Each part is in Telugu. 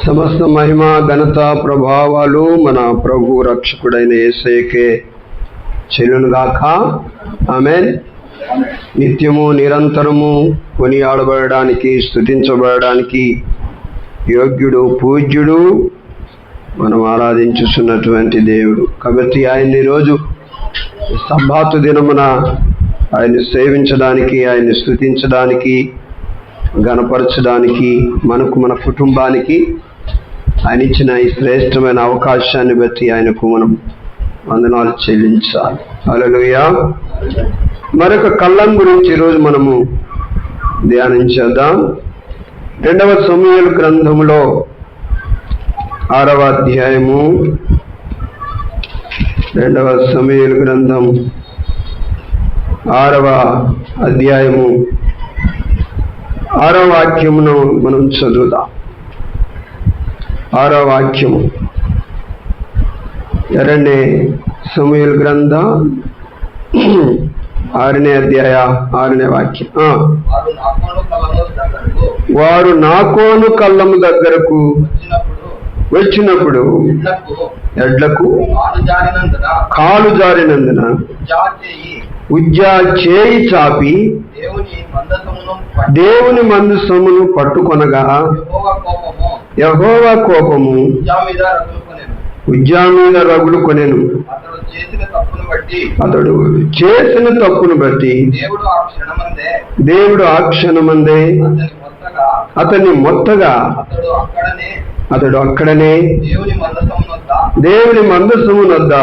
సమస్త మహిమ ఘనత ప్రభావాలు మన ప్రభు రక్షకుడైన యేసయ్యకే చెల్లునుగాక. ఆమేన్. నిత్యము నిరంతరము కొనియాడబడడానికి, స్తుతించబడడానికి యోగ్యుడు, పూజ్యుడు, మనం ఆరాధించుతున్నటువంటి దేవుడు. కాబట్టి ఆయన్ని రోజు సబ్బాతు దినమున ఆయన్ని సేవించడానికి, ఆయన్ని స్తుతించడానికి, గణపరచడానికి, మనకు మన కుటుంబానికి ఆయన ఇచ్చిన ఈ శ్రేష్టమైన అవకాశాన్ని బట్టి ఆయనకు మనం వందనాలు చెల్లించాలి. హల్లెలూయా. మరొక కళ్ళం గురించి ఈరోజు మనము ధ్యానం చేద్దాం. 2వ సమూయేలు గ్రంథములో 6వ అధ్యాయము, 2వ సమూయేలు గ్రంథం 6వ అధ్యాయము 6వ వాక్యమును మనం చదువుదాం. 6వ వాక్యము, 2వ సమూయేలు గ్రంథం 6వ అధ్యాయ 6వ వాక్యం. వారు నాకోను కళ్ళము దగ్గరకు వచ్చినప్పుడు ఎడ్లకు కాలు జారినందున ఉజ్జా చేయి చాపి దేవుని మందసమును పట్టుకొనగా యెహోవా కోపము ఉజ్జా మీద రగులు కొనెను. అతడు చేసిన తప్పును బట్టి దేవుడు ఆ క్షణమందే అతన్ని మొత్తగా అతడు అక్కడనే దేవుని మందసమునొద్ద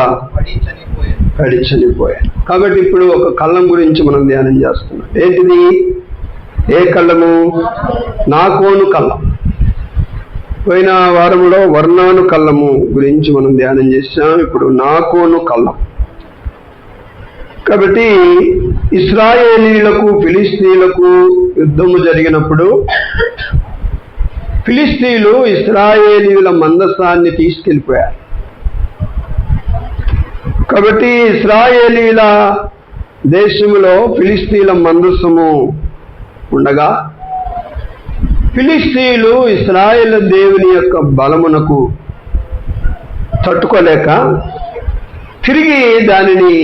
పడి చనిపోయాడు. కాబట్టి ఇప్పుడు ఒక కళ్ళం గురించి మనం ధ్యానం చేస్తున్నాం. ఏంటిది? ఏ కళ్ళము? నాకోను కళ్ళం. పోయిన వారంలో వర్ణాను కళ్ళము గురించి మనం ధ్యానం చేసాం. ఇప్పుడు నాకోను కళ్ళం. కాబట్టి ఇశ్రాయేలీయులకు ఫిలిష్తీయులకు యుద్ధము జరిగినప్పుడు ఫిలిష్తీయులు ఇశ్రాయేలీయుల మందసాన్ని తీసుకెళ్ళిపోయారు. కాబట్టి ఇశ్రాయేలీయుల దేశంలో ఫిలిష్తీయుల మందసము ఉండగా ఫిలిష్తీయులు ఇశ్రాయేలు దేవుని యొక్క బలమునకు తట్టుకోలేక తిరిగి దానిని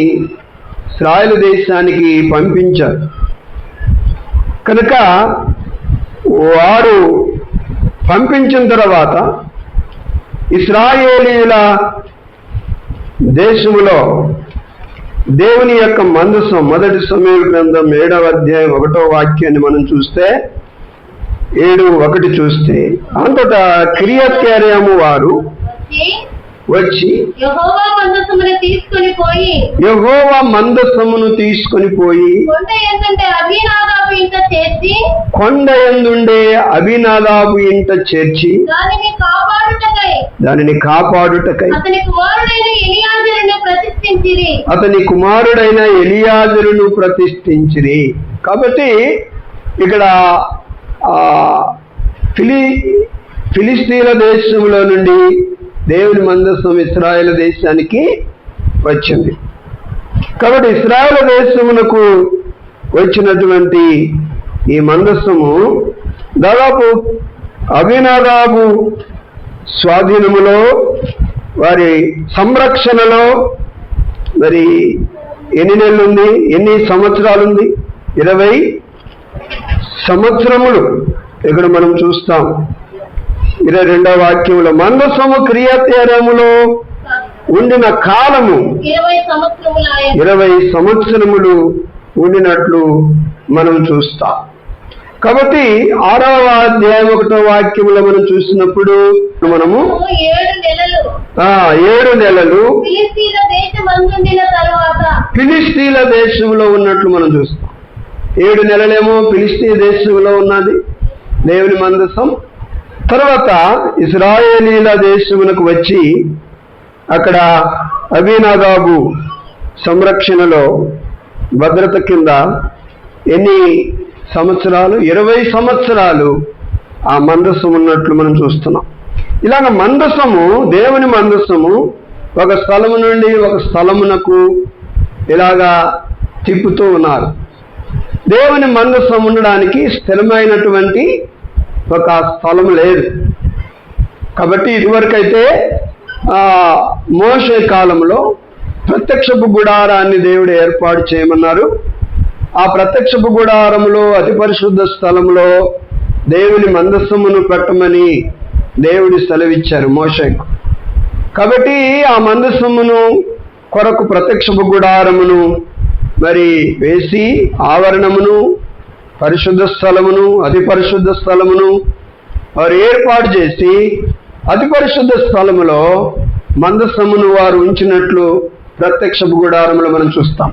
ఇశ్రాయేలు దేశానికి పంపించారు. కనుక వారు పంపించిన తర్వాత ఇశ్రాయేలీయుల దేశములో దేవుని యొక్క మందసం, 1వ సమూయేలు గ్రంథం 7వ అధ్యాయం 1వ వాక్యాన్ని మనం చూస్తే 7:1 చూస్తే, అంతటా కిర్యత్యయారీము వారు వచ్చి యెహోవా మందసమును తీసుకొని పోయి కొండ యందుండే అబీనాదాబు ఇంట చేర్చి దానిని కాపాడుటకై అతని కుమారుడైన ఎలియాజరును ప్రతిష్ఠించిరి. కాబట్టి ఇక్కడ ఫిలిష్తీయుల దేశంలో నుండి దేవుని మందసం ఇశ్రాయేలు దేశానికి వచ్చింది. కాబట్టి ఇశ్రాయేలు దేశమునకు వచ్చినటువంటి ఈ మందసము దాదాపు అబీనాదాబు స్వాధీనములో, వారి సంరక్షణలో మరి ఎన్ని నెలలు ఉంది? ఎన్ని సంవత్సరాలు ఉంది? 20 సంవత్సరములు. ఇక్కడ మనం చూస్తాం 22వ వాక్యంలో మందసము కిర్యత్యయారీములో ఉండిన కాలము 20 సంవత్సరములు ఉండినట్లు మనం చూస్తాం. కాబట్టి 6వ అధ్యాయం 1వ వాక్యంలో మనం చూసినప్పుడు మనము 7 నెలలు ఫిలిష్తీయుల దేశంలో ఉన్నట్లు మనం చూస్తాం. 7 నెలలేమో ఫిలిష్తీయ దేశంలో ఉన్నది దేవుని మందసం. తర్వాత ఇశ్రాయేలీల దేశమునకు వచ్చి అక్కడ అబీనాదాబు సంరక్షణలో భద్రత కింద ఎన్ని సంవత్సరాలు? 20 సంవత్సరాలు ఆ మందసం ఉన్నట్లు మనం చూస్తున్నాం. ఇలాగ మందసము, దేవుని మందసము ఒక స్థలము నుండి ఒక స్థలమునకు ఇలాగా తిప్పుతూ ఉన్నారు. దేవుని మందసం ఉండడానికి స్థిరమైనటువంటి ఒక స్థలం లేదు. కాబట్టి ఇదివరకైతే మోషే కాలంలో ప్రత్యక్షపు గుడారాన్ని దేవుడు ఏర్పాటు చేయమన్నారు. ఆ ప్రత్యక్షపు గుడారములో అతి పరిశుద్ధ స్థలంలో దేవుని మందస్సమును పెట్టమని దేవుడు సెలవిచ్చారు మోషేకు. కాబట్టి ఆ మందస్సమును కొరకు ప్రత్యక్షపు గుడారమును మరి వేసి ఆవరణమును పరిశుద్ధ స్థలమును అతి పరిశుద్ధ స్థలమును వారు ఏర్పాటు చేసి అతి పరిశుద్ధ స్థలములో మందస్సమును వారు ఉంచినట్లు ప్రత్యక్షపు గుడారములో మనం చూస్తాం.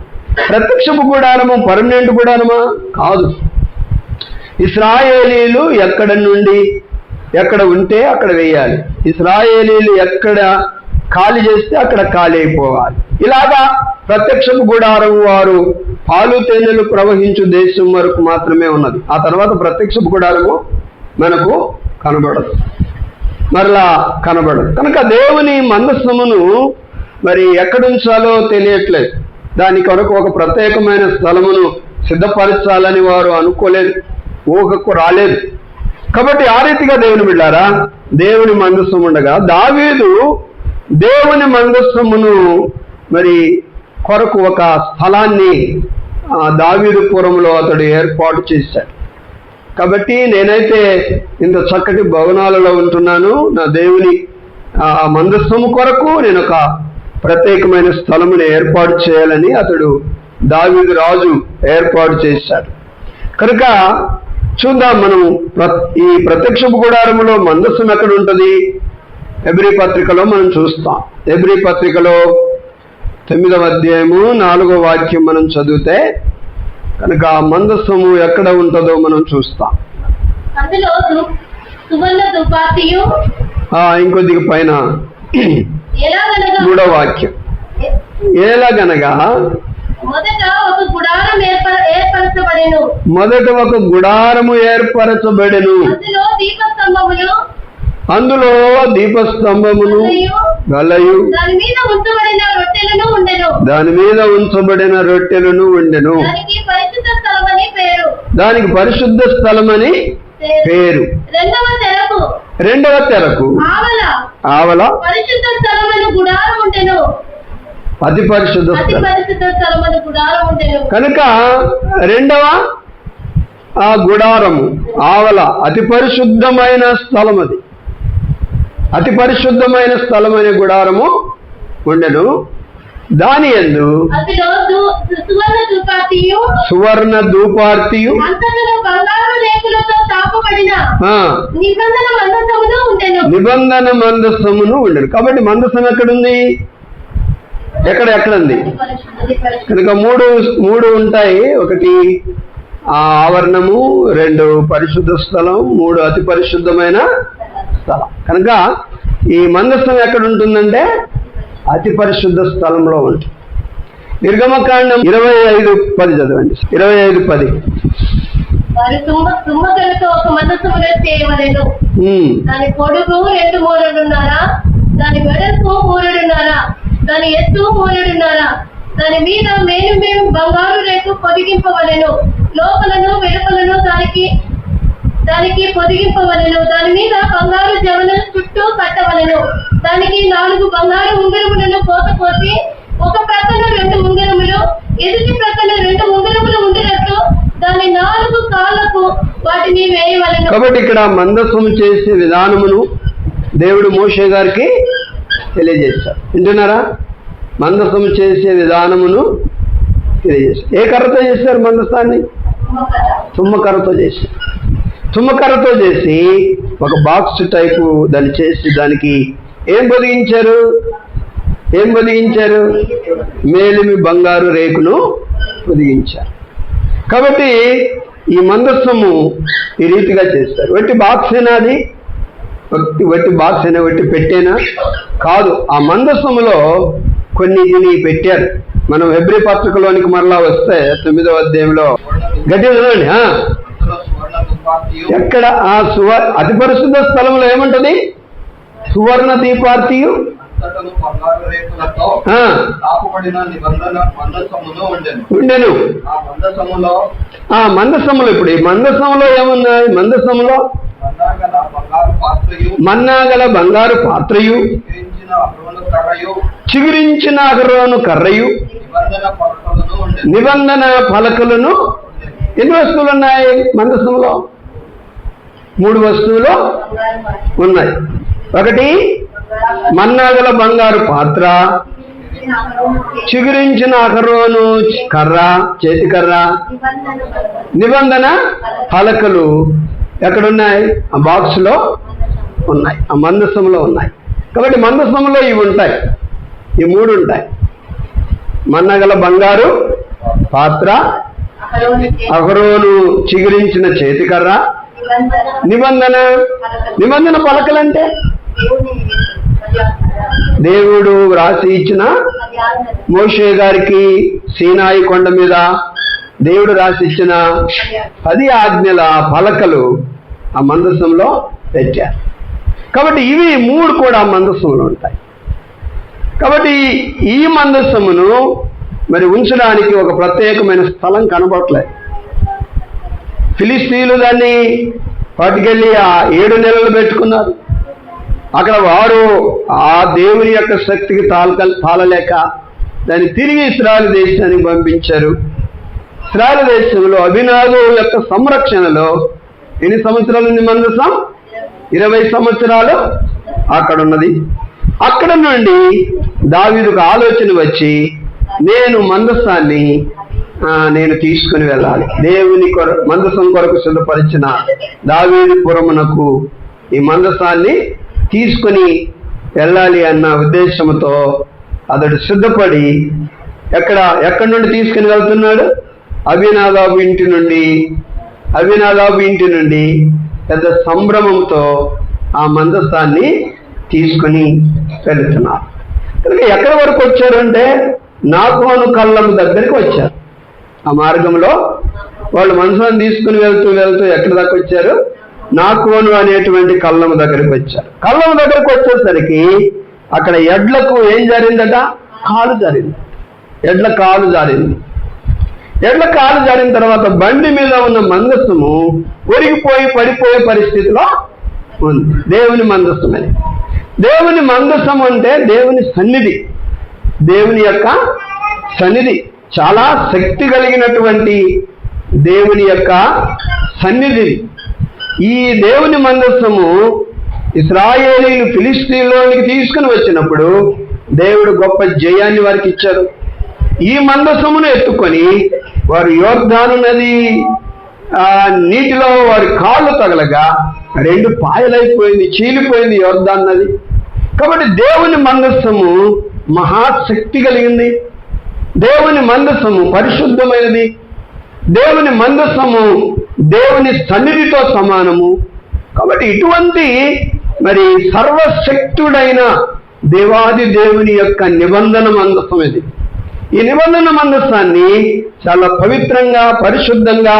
ప్రత్యక్షపు గుడారము పర్మనెంట్ గుడారమా? కాదు. ఇశ్రాయేలీలు ఎక్కడ నుండి ఎక్కడ ఉంటే అక్కడ వేయాలి. ఇశ్రాయేలీలు ఎక్కడ ఖాళీ చేస్తే అక్కడ ఖాళీ అయిపోవాలి. ఇలాగా ప్రత్యక్షపు గుడారం వారు పాలు తేనెలు ప్రవహించు దేశం వరకు మాత్రమే ఉన్నది. ఆ తర్వాత ప్రత్యక్షపు గుడారము మనకు కనబడదు, మరలా కనబడదు. కనుక దేవుని మందస్సమును మరి ఎక్కడుంచాలో తెలియట్లేదు. దాని కొరకు ఒక ప్రత్యేకమైన స్థలమును సిద్ధపరచాలని వారు అనుకోలేదు, ఊహకు రాలేదు. కాబట్టి ఆ రీతిగా దేవుని బిడ్డారా, దేవుని మందస్సం ఉండగా దావీదు దేవుని మందస్సమును మరి కొరకు ఒక స్థలాన్ని దావీదు పురంలో అతడు ఏర్పాటు చేశాడు. కాబట్టి నేనైతే ఇంత చక్కటి భవనాలలో ఉంటున్నాను. నా దేవుని మందస్సము కొరకు నేను ఒక ప్రత్యేకమైన స్థలమును ఏర్పాటు చేయాలని అతడు దావీదు రాజు ఏర్పాటు చేశాడు. కనుక చూద్దాం, మనం ఈ ప్రత్యక్షపు గుడారములో మందస్సం ఎక్కడ ఉంటుంది? హెబ్రీ పత్రికలో మనం చూస్తాం. హెబ్రీ పత్రికలో 9వ అధ్యాయము 4వ వాక్యం మనం చదివితే కనుక మందస్సము ఎక్కడ ఉంటుందో మనం చూస్తాం. ఇంకొద్దిగా పైన 3వ వాక్యం, ఎలాగనగా మొదట ఒక గుడారము ఏర్పరచబడెను, అందులో దీపస్తంభమును గలయు దాని మీద ఉంచబడిన రొట్టెలను ఉండెను. దానికి పరిశుద్ధ స్థలమని పేరు. రెండవ తెరకు ఆవల అతి పరిశుద్ధ కనుక రెండవ ఆ గుడారము ఆవల అతి పరిశుద్ధమైన స్థలం. అది అతి పరిశుద్ధమైన స్థలం అనే గుడారము ఉండెను. దాని యందు సువర్ణ ధూపార్తియు నిబంధన మందస్సమును ఉండెను. కాబట్టి మందస్సం ఎక్కడుంది? ఎక్కడుంది? కనుక మూడు ఉంటాయి. ఒకటి ఆవరణము, 2 పరిశుద్ధ స్థలం, 3 అతి పరిశుద్ధమైన స్థలం. కనుక ఈ మందస్సం ఎక్కడ ఉంటుందంటే అతి పరిశుద్ధ స్థలంలో ఉంటుంది. నిర్గమకాండం 25:10 చదవండి. 25:10 ఒక మందసమును చేయవలెను. దాని పొడుగు 2 మూరలున్నర, దాని వెడల్పు 3 మూరలున్నర, దాని ఎత్తు 3 మూరలున్నర. దాని మీద మేను బంగారు రేకు పొదిగింపవలెను. లోపలను వెలుపలను దానికి పొదిగింపవలెను. దాని మీద బంగారు జవలను చుట్టూ కట్టవలెను. దానికి 4 బంగారు ఉంగరములను కోత కోసి ఒక ప్రక్కన 2 ఉంగరములు, ఎదుటి ప్రక్కన 2 ఉంగరములు ఉండినట్లు దాని 4 కాళ్ళకు వాటిని వేయవలెను. కాబట్టి ఇక్కడ మందస్సము చేసే విధానమును దేవుడు మోషే గారికి తెలియజేశారు. వింటున్నారా? మందస్సము చేసే విధానమును తెలియజేశారు. ఏ కర్రతో చేశారు మందస్సాన్ని? తుమ్మకర్రతో చేశారు. తుమ్మకర్రతో చేసి ఒక బాక్స్ టైపు దాన్ని చేసి దానికి ఏం పొదిగించారు? మేలిమి బంగారు రేకును పొదిగించారు. కాబట్టి ఈ మందస్సము ఈ రీతిగా చేస్తారు. వట్టి బాక్స్ అయినా, అది వట్టి బాక్స్ అయినా, వట్టి పెట్టేనా కాదు. ఆ మందస్సములో కొన్నిటిని పెట్టారు. మనం హెబ్రీ పత్రికలోనికి మరలా వస్తే 9వ అధ్యాయంలో గట్టిగా చదవండి. ఎక్కడ ఆ అతి పరిశుద్ధ స్థలంలో ఏముంటది? సువర్ణ దీపార్తియు ఉండెను. ఆ మందస్సములో ఇప్పుడు ఈ మందస్సములో ఏమున్నాయి? మందస్సములో మన్నాగల బంగారు పాత్రయు చిగురించిన అహరోను కర్రయు నిబంధన పలకలను. ఎన్ని వస్తువులు ఉన్నాయి మందసంలో? 3 వస్తువులు ఉన్నాయి. ఒకటి మన్నాగల బంగారు పాత్ర, చిగురించిన అహరోను కర్ర, చేతి కర్ర, నిబంధన పలకలు ఎక్కడున్నాయి? ఆ బాక్స్లో ఉన్నాయి, ఆ మందసంలో ఉన్నాయి. కాబట్టి మందసంలో ఇవి ఉంటాయి, ఈ 3 ఉంటాయి. మన్నగల బంగారు పాత్ర, అహరోను చిగురించిన చేతికర్ర, నిబంధన పలకలంటే దేవుడు రాసి ఇచ్చిన మోషే గారికి సీనాయి కొండ మీద దేవుడు రాసి ఇచ్చిన 10 ఆజ్ఞల పలకలు ఆ మందసంలో పెట్టారు. కాబట్టి ఇవి 3 కూడా మందసంలో ఉంటాయి. కాబట్టి ఈ మందసమును మరి ఉంచడానికి ఒక ప్రత్యేకమైన స్థలం కనబడట్లేదు. ఫిలిస్తీన్లు దాన్ని పట్టుకెళ్ళి ఆ 7 నెలలు పెట్టుకున్నారు. అక్కడ వారు ఆ దేవుని యొక్క శక్తికి తాళలేక దాన్ని తిరిగి ఇశ్రాయేలు దేశానికి పంపించారు. ఇశ్రాయేలు దేశంలో అభినాదు యొక్క సంరక్షణలో ఎన్ని సంవత్సరాలు ఉంది మందసం? 20 సంవత్సరాలు అక్కడ ఉన్నది. అక్కడ నుండి దావీదుకు ఆలోచన వచ్చి, నేను మందసాన్ని నేను తీసుకుని వెళ్ళాలి, దేవుని మందసం కొరకు సిద్ధపరిచిన దావీదు పురమునకు ఈ మందసాన్ని తీసుకుని వెళ్ళాలి అన్న ఉద్దేశంతో అతడు సిద్ధపడి ఎక్కడి నుండి తీసుకుని వెళ్తున్నాడు? అభినాదాబు ఇంటి నుండి పెద్ద సంభ్రమంతో ఆ మందసాన్ని తీసుకుని వెళుతున్నారు. కనుక ఎక్కడి వరకు వచ్చారంటే నాకోను కళ్ళం దగ్గరికి వచ్చారు. ఆ మార్గంలో వాళ్ళు మందసాన్ని తీసుకుని వెళ్తూ ఎక్కడి దాకా వచ్చారు? నాకోను అనేటువంటి కళ్ళం దగ్గరికి వచ్చారు. కళ్ళం దగ్గరికి వచ్చేసరికి అక్కడ ఎడ్లకు ఏం జరిగిందట? కాలు జారింది. ఎడ్ల కాలు జారింది తర్వాత బండి మీద ఉన్న మందసము ఒరిగిపోయి పడిపోయే పరిస్థితిలో ఉంది. దేవుని మందసం అని. దేవుని మందసం అంటే దేవుని సన్నిధి, దేవుని యొక్క సన్నిధి, చాలా శక్తి కలిగినటువంటి దేవుని యొక్క సన్నిధి. ఈ దేవుని మందసము ఇశ్రాయేలీయులు ఫిలిస్తీన్లోనికి తీసుకుని వచ్చినప్పుడు దేవుడు గొప్ప జయాన్ని వారికి ఇచ్చారు. ఈ మందసమును ఎత్తుకొని వారు యోర్దాను నది నీటిలో వారి కాళ్ళు తగలగా 2 పాయలైపోయింది, చీలిపోయింది యోర్దాను నది. కాబట్టి దేవుని మందసము మహాశక్తి కలిగింది. దేవుని మందసము పరిశుద్ధమైనది. దేవుని మందసము దేవుని సన్నిధితో సమానము. కాబట్టి ఇటువంటి మరి సర్వశక్తుడైన దేవాది దేవుని యొక్క నిబంధన మందసం ఇది. ఈ నిబంధన మందసాన్ని చాలా పవిత్రంగా, పరిశుద్ధంగా,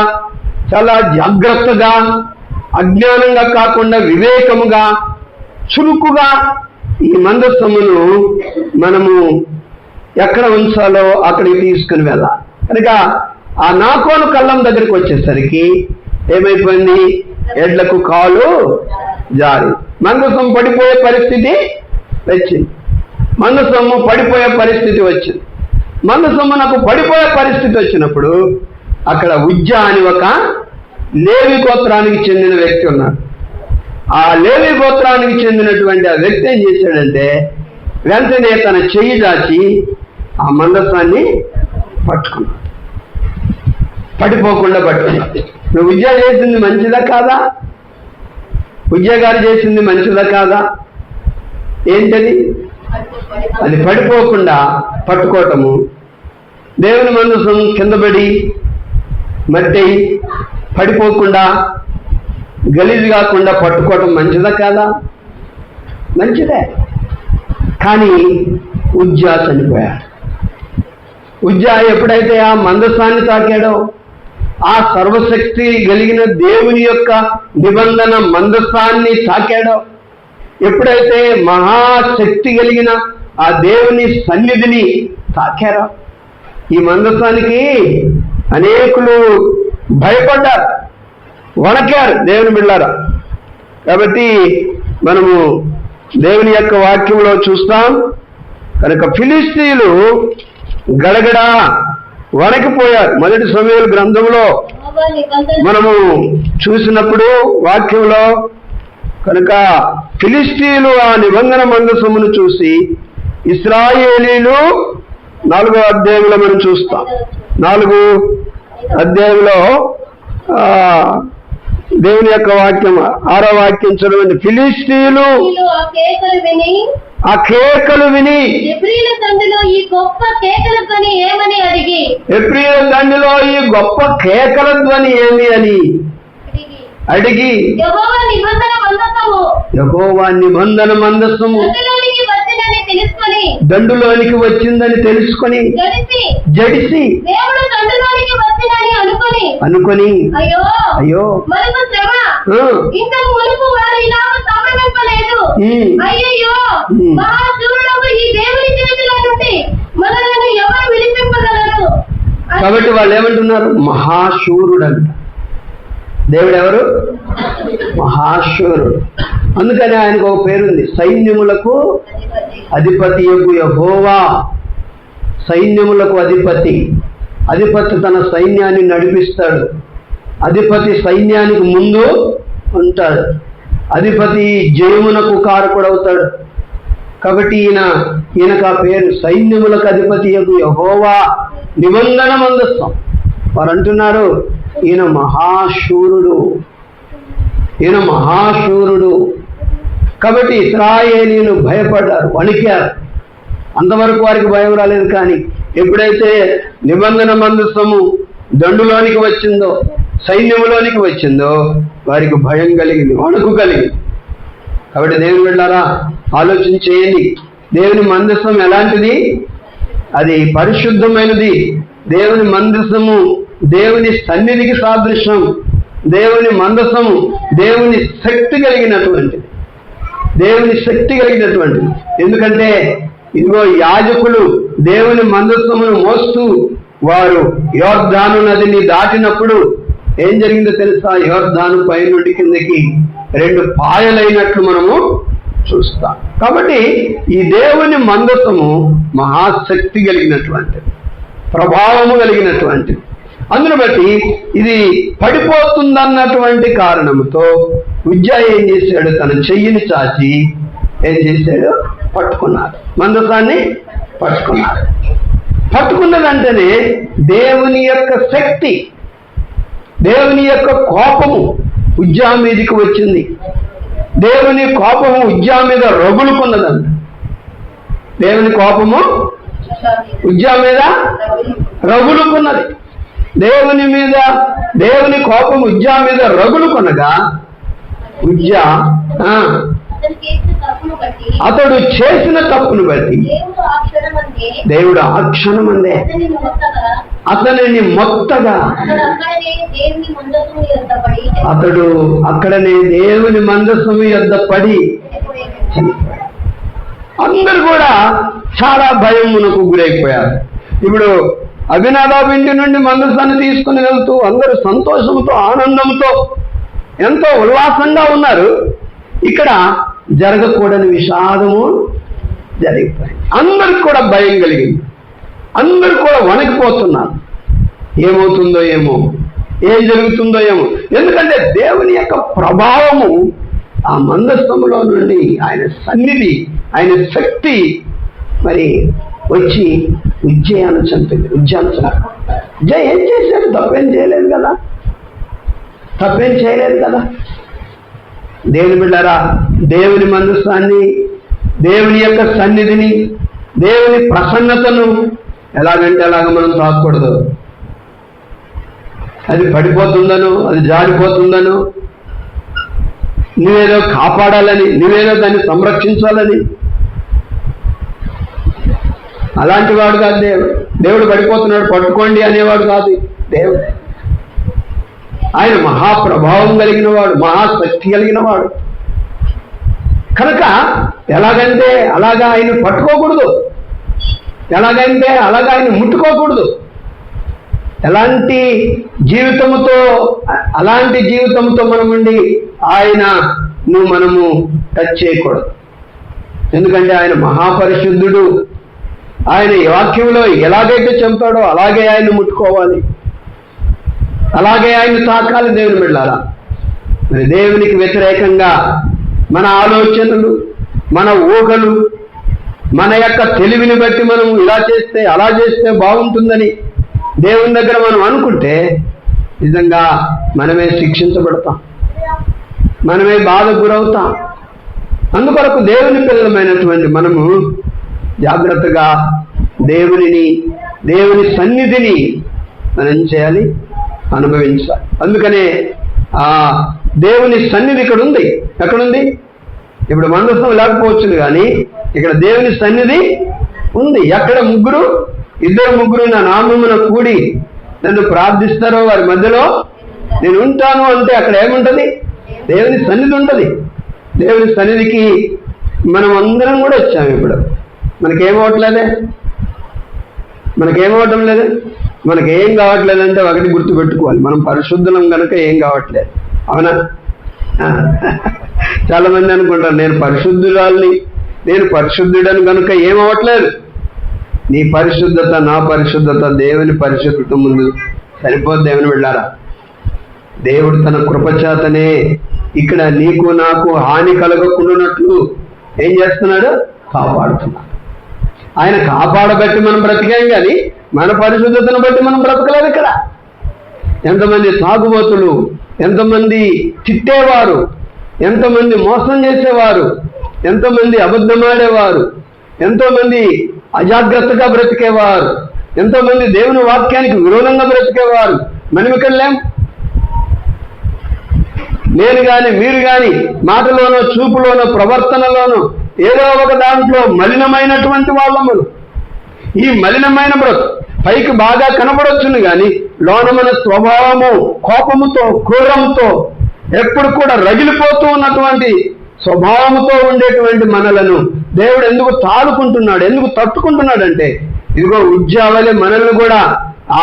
చాలా జాగ్రత్తగా, అజ్ఞానంగా కాకుండా వివేకముగా, చురుకుగా ఈ మందసమును మనము ఎక్కడ ఉంచాలో అక్కడికి తీసుకుని వెళ్ళాలి. కనుక ఆ నాకోను కళ్ళం దగ్గరికి వచ్చేసరికి ఏమైపోయింది? ఎడ్లకు కాలు జారి మందసం పడిపోయే పరిస్థితి వచ్చింది. మందసము పడిపోయే పరిస్థితి వచ్చింది. మందసమునకు పడిపోయే పరిస్థితి వచ్చినప్పుడు అక్కడ ఉజ్జా అని ఒక లేవి గోత్రానికి చెందిన వ్యక్తి ఉన్నాడు. ఆ లేవి గోత్రానికి చెందినటువంటి ఆ వ్యక్తి ఏం చేశాడంటే వెంటనే తన చెయ్యి దాచి ఆ మందసాన్ని పట్టుకున్నాడు. పడిపోకుండా పట్టుకున్నాడు. నువ్వు ఉజ్జా చేసింది మంచిదా కాదా? ఉజ్జా గారు చేసింది మంచిదా కాదా? ఏంటది? అది పడిపోకుండా పట్టుకోవటము. దేవుని మందసం కింద పడి మట్టి పడిపోకుండా గలీజు కాకుండా పట్టుకోవటం మంచిదా కాదా? మంచిదే. కానీ ఉజ్జా చనిపోయాడు. ఉజ్జా ఎప్పుడైతే ఆ మందసాన్ని తాకాడో, ఆ సర్వశక్తి కలిగిన దేవుని యొక్క నిబంధన మందసాన్ని తాకాడో, ఎప్పుడైతే మహాశక్తి కలిగిన ఆ దేవుని సన్నిధిని తాకారో, ఈ మందసానికి అనేకులు భయపడ్డారు, వణకారు. దేవుని బిడ్డలారా, కాబట్టి మనము దేవుని యొక్క వాక్యంలో చూస్తాం. కనుక ఫిలిష్తీయులు గడగడ వణికిపోయారు. మొదటి సమూయేలు గ్రంథంలో మనము చూసినప్పుడు వాక్యంలో కనుక ఫిలిష్తీయులు ఆ నిబంధన మందసమును చూసి ఇశ్రాయేలీలు 4వ అధ్యాయంలో మనం చూస్తాం. 4వ అధ్యాయంలో దేవుని యొక్క వాక్యం 6వ వాక్యం చదవండి. ఫిలిష్తీయులు ఆ కేకలు విని ఎబ్రీల దండులో ఈ గొప్ప కేకల ధ్వని ఏమని అడిగి ఎబ్రీల దండులో ఈ గొప్ప కేకల ధ్వని ఏమి అని అడిగి యెహోవా నిబంధన మందసము దండులోనికి వచ్చిందని తెలుసుకొని జడిసి అనుకొని అయ్యో ఇంతకు మునుపు వారు ఇలాగ సంభ్రమింపలేదు. అయ్యయ్యో, మహాశూరుడగు ఈ దేవుని చేతిలో నుండి మనలను ఎవరు విడిపింపగలరు? కాబట్టి వాళ్ళు ఏమంటున్నారు? మహాశూరుడంట. దేవుడు ఎవరు? మహాశూరుడు. అందుకని ఆయనకు ఒక పేరుంది, సైన్యములకు అధిపతి యెహోవా. సైన్యములకు అధిపతి. అధిపతి తన సైన్యాన్ని నడిపిస్తాడు. అధిపతి సైన్యానికి ముందు ఉంటాడు. అధిపతి జయమునకు కారకుడవుతాడు. కాబట్టి ఈయనకు ఆ పేరు సైన్యములకు అధిపతి యెహోవా నిబంధన మందసం. వారు అంటున్నారు ఈయన మహాశూరుడు, ఈయన మహాశూరుడు. కాబట్టి ఇశ్రాయేలీయులు భయపడ్డారు, వణికారు. అంతవరకు వారికి భయం రాలేదు. కానీ ఎప్పుడైతే నిబంధన మందసము దండులోనికి వచ్చిందో, సైన్యములోనికి వచ్చిందో, వారికి భయం కలిగింది, వణుకు కలిగింది. కాబట్టి దేవుని బిడ్డలారా ఆలోచన చేయండి. దేవుని మందసం ఎలాంటిది? అది పరిశుద్ధమైనది. దేవుని మందసము దేవుని సన్నిధికి సాదృశ్యం. దేవుని మందసము దేవుని శక్తి కలిగినటువంటిది. దేవుని శక్తి కలిగినటువంటిది. ఎందుకంటే ఇదిగో యాజకులు దేవుని మందసమును మోస్తూ వారు యోర్దాను నదిని దాటినప్పుడు ఏం జరిగిందో తెలుసా? యోర్దాను పై నుండి కిందకి 2 పాయలైనట్లు మనము చూస్తాం. కాబట్టి ఈ దేవుని మందసము మహాశక్తి కలిగినటువంటిది, ప్రభావము కలిగినటువంటిది. అందును బట్టి ఇది పడిపోతుందన్నటువంటి కారణంతో ఉజ్జా ఏం చేశాడు? తన చెయ్యిని చాచి ఏం చేశాడు? పట్టుకున్నాడు, మందసాన్ని పట్టుకున్నాడు. పట్టుకున్న వెంటనే దేవుని యొక్క శక్తి, దేవుని యొక్క కోపము ఉజ్జా మీదకి వచ్చింది. దేవుని కోపము ఉజ్జా మీద రగులుకున్నదంట. దేవుని కోపము ఉజ్జా మీద రగులుకున్నది. దేవుని కోపం ఉజ్జా మీద రగులుకొనగా ఉజ్జా అతడు చేసిన తప్పును బట్టి దేవుడు ఆ క్షణమందే అతనిని మొత్తగా అతడు అక్కడనే దేవుని మందసము యొద్ద పడి అందరు కూడా చాలా భయమునకు గురైపోయారు. ఇప్పుడు అభినాదాబు ఇంటి నుండి మందసాన్ని తీసుకుని వెళ్తూ అందరూ సంతోషంతో ఆనందంతో ఎంతో ఉల్లాసంగా ఉన్నారు. ఇక్కడ జరగకూడని విషాదము జరిగిపోయింది. అందరికి కూడా భయం కలిగింది. అందరూ కూడా వణికిపోతున్నారు. ఏమవుతుందో ఏమో, ఏం జరుగుతుందో ఏమో. ఎందుకంటే దేవుని యొక్క ప్రభావము ఆ మందస్థములో నుండి, ఆయన సన్నిధి, ఆయన శక్తి మరి వచ్చి ఉజ్జయాన్ని చంపింది. ఉజ్జయ ఏం చేశాడు? తప్పేం చేయలేదు కదా. దేవుని బిడ్డారా, దేవుని మందసాన్ని, దేవుని యొక్క సన్నిధిని, దేవుని ప్రసన్నతను ఎలాగంటే అలాగ మనం తాకూడదు. అది పడిపోతుందనో, అది జారిపోతుందనో, నువ్వేదో కాపాడాలని, నువ్వేదో దాన్ని సంరక్షించాలని, అలాంటి వాడు కాదు దేవుడు. దేవుడు పడిపోతున్నాడు పట్టుకోండి అనేవాడు కాదు దేవుడు. ఆయన మహాప్రభావం కలిగిన వాడు, మహాశక్తి కలిగిన వాడు. కనుక ఎలాగంటే అలాగా ఆయన పట్టుకోకూడదు, ఎలాగంటే అలాగా ఆయన ముట్టుకోకూడదు. అలాంటి జీవితంతో మనం ఉండి ఆయన మనము టచ్ చేయకూడదు. ఎందుకంటే ఆయన మహాపరిశుద్ధుడు. ఆయన ఈ వాక్యంలో ఎలాగైతే చంపాడో అలాగే ఆయన ముట్టుకోవాలి, అలాగే ఆయన తాకాలి. దేవుని బిడ్డలారా, మరి దేవునికి వ్యతిరేకంగా మన ఆలోచనలు, మన ఊహలు, మన యొక్క తెలివిని బట్టి మనం ఇలా చేస్తే అలా చేస్తే బాగుంటుందని దేవుని దగ్గర మనం అనుకుంటే నిజంగా మనమే శిక్షించబడతాం, మనమే బాధకు గురవుతాం. అందుకొరకు దేవుని పిల్లలమైనటువంటి మనము జాగ్రత్తగా దేవుని సన్నిధిని మనం ఏం చేయాలి? అనుభవించాలి. అందుకనే ఆ దేవుని సన్నిధి ఇక్కడ ఉంది. ఎక్కడుంది? ఇప్పుడు మందసం లేకపోవచ్చును కానీ ఇక్కడ దేవుని సన్నిధి ఉంది. ఎక్కడ ఇద్దరు ముగ్గురు నా నామమున కూడి నన్ను ప్రార్థిస్తారో వారి మధ్యలో నేను ఉంటాను అంటే అక్కడ ఏముంటది? దేవుని సన్నిధి ఉంటుంది. దేవుని సన్నిధికి మనం అందరం కూడా వచ్చాము. ఇప్పుడు మనకేమవటం లేదు. మనకేం కావట్లేదంటే ఒకటి గుర్తుపెట్టుకోవాలి, మనం పరిశుద్ధులం కనుక ఏం కావట్లేదు. అవునా? చాలా మంది అనుకుంటారు నేను పరిశుద్ధుడని కనుక ఏమవట్లేదు. నీ పరిశుద్ధత, నా పరిశుద్ధత, దేవుని పరిశుద్ధత ముందు సరిపోదు. దేవుని వెళ్ళారా? దేవుడు తన కృపచేతనే ఇక్కడ నీకు నాకు హాని కలగకుండానట్లు ఏం చేస్తున్నాడు? కాపాడుతున్నాడు. ఆయన కాపాడబట్టి మనం బ్రతికాం, కానీ మన పరిశుద్ధతను బట్టి మనం బ్రతకలేదు. ఇక్కడ ఎంతమంది తాగుబోతులు, ఎంతమంది తిట్టేవారు, ఎంతమంది మోసం చేసేవారు, ఎంతోమంది అబద్ధమాడేవారు, ఎంతోమంది అజాగ్రత్తగా బ్రతికేవారు, ఎంతోమంది దేవుని వాక్యానికి విరోధంగా బ్రతికేవారు. మనం ఇక్కడ లేం. నేను కానీ మీరు కానీ మాటలోనో, చూపులోనో, ప్రవర్తనలోనో ఏదో ఒక దాంట్లో మలినమైనటువంటి వాళ్ళము. ఈ మలినమైన బ్రతుకు పైకి బాగా కనబడొచ్చును కానీ లోన మన స్వభావము కోపముతో, క్రూరంతో, ఎప్పుడు కూడా రగిలిపోతూ ఉన్నటువంటి స్వభావముతో ఉండేటువంటి మనలను దేవుడు ఎందుకు తాడుకుంటున్నాడు, ఎందుకు తట్టుకుంటున్నాడంటే ఇదిగో ఉజ్జావలే మనల్ని కూడా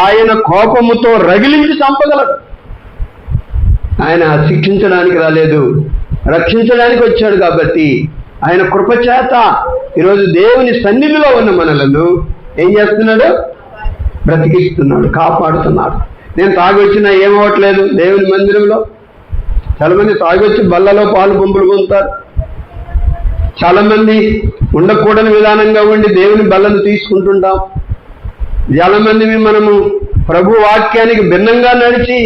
ఆయన కోపముతో రగిలించి చంపగలడు. ఆయన శిక్షించడానికి రాలేదు, రక్షించడానికి వచ్చాడు. కాబట్టి ఆయన కృపచేత ఈరోజు దేవుని సన్నిధిలో ఉన్న మనలను ఏం చేస్తున్నాడు? బ్రతికిస్తున్నాడు, కాపాడుతున్నాడు. నేను తాగొచ్చినా ఏమవట్లేదు. దేవుని మందిరంలో చాలా మంది తాగొచ్చి బల్లలో పాలు పంపులు పొందుతారు. చాలా మంది ఉండకూడని విధానంగా ఉండి దేవుని బల్లను తీసుకుంటుంటాం. చాలా మంది మనము ప్రభు వాక్యానికి భిన్నంగా నడిచి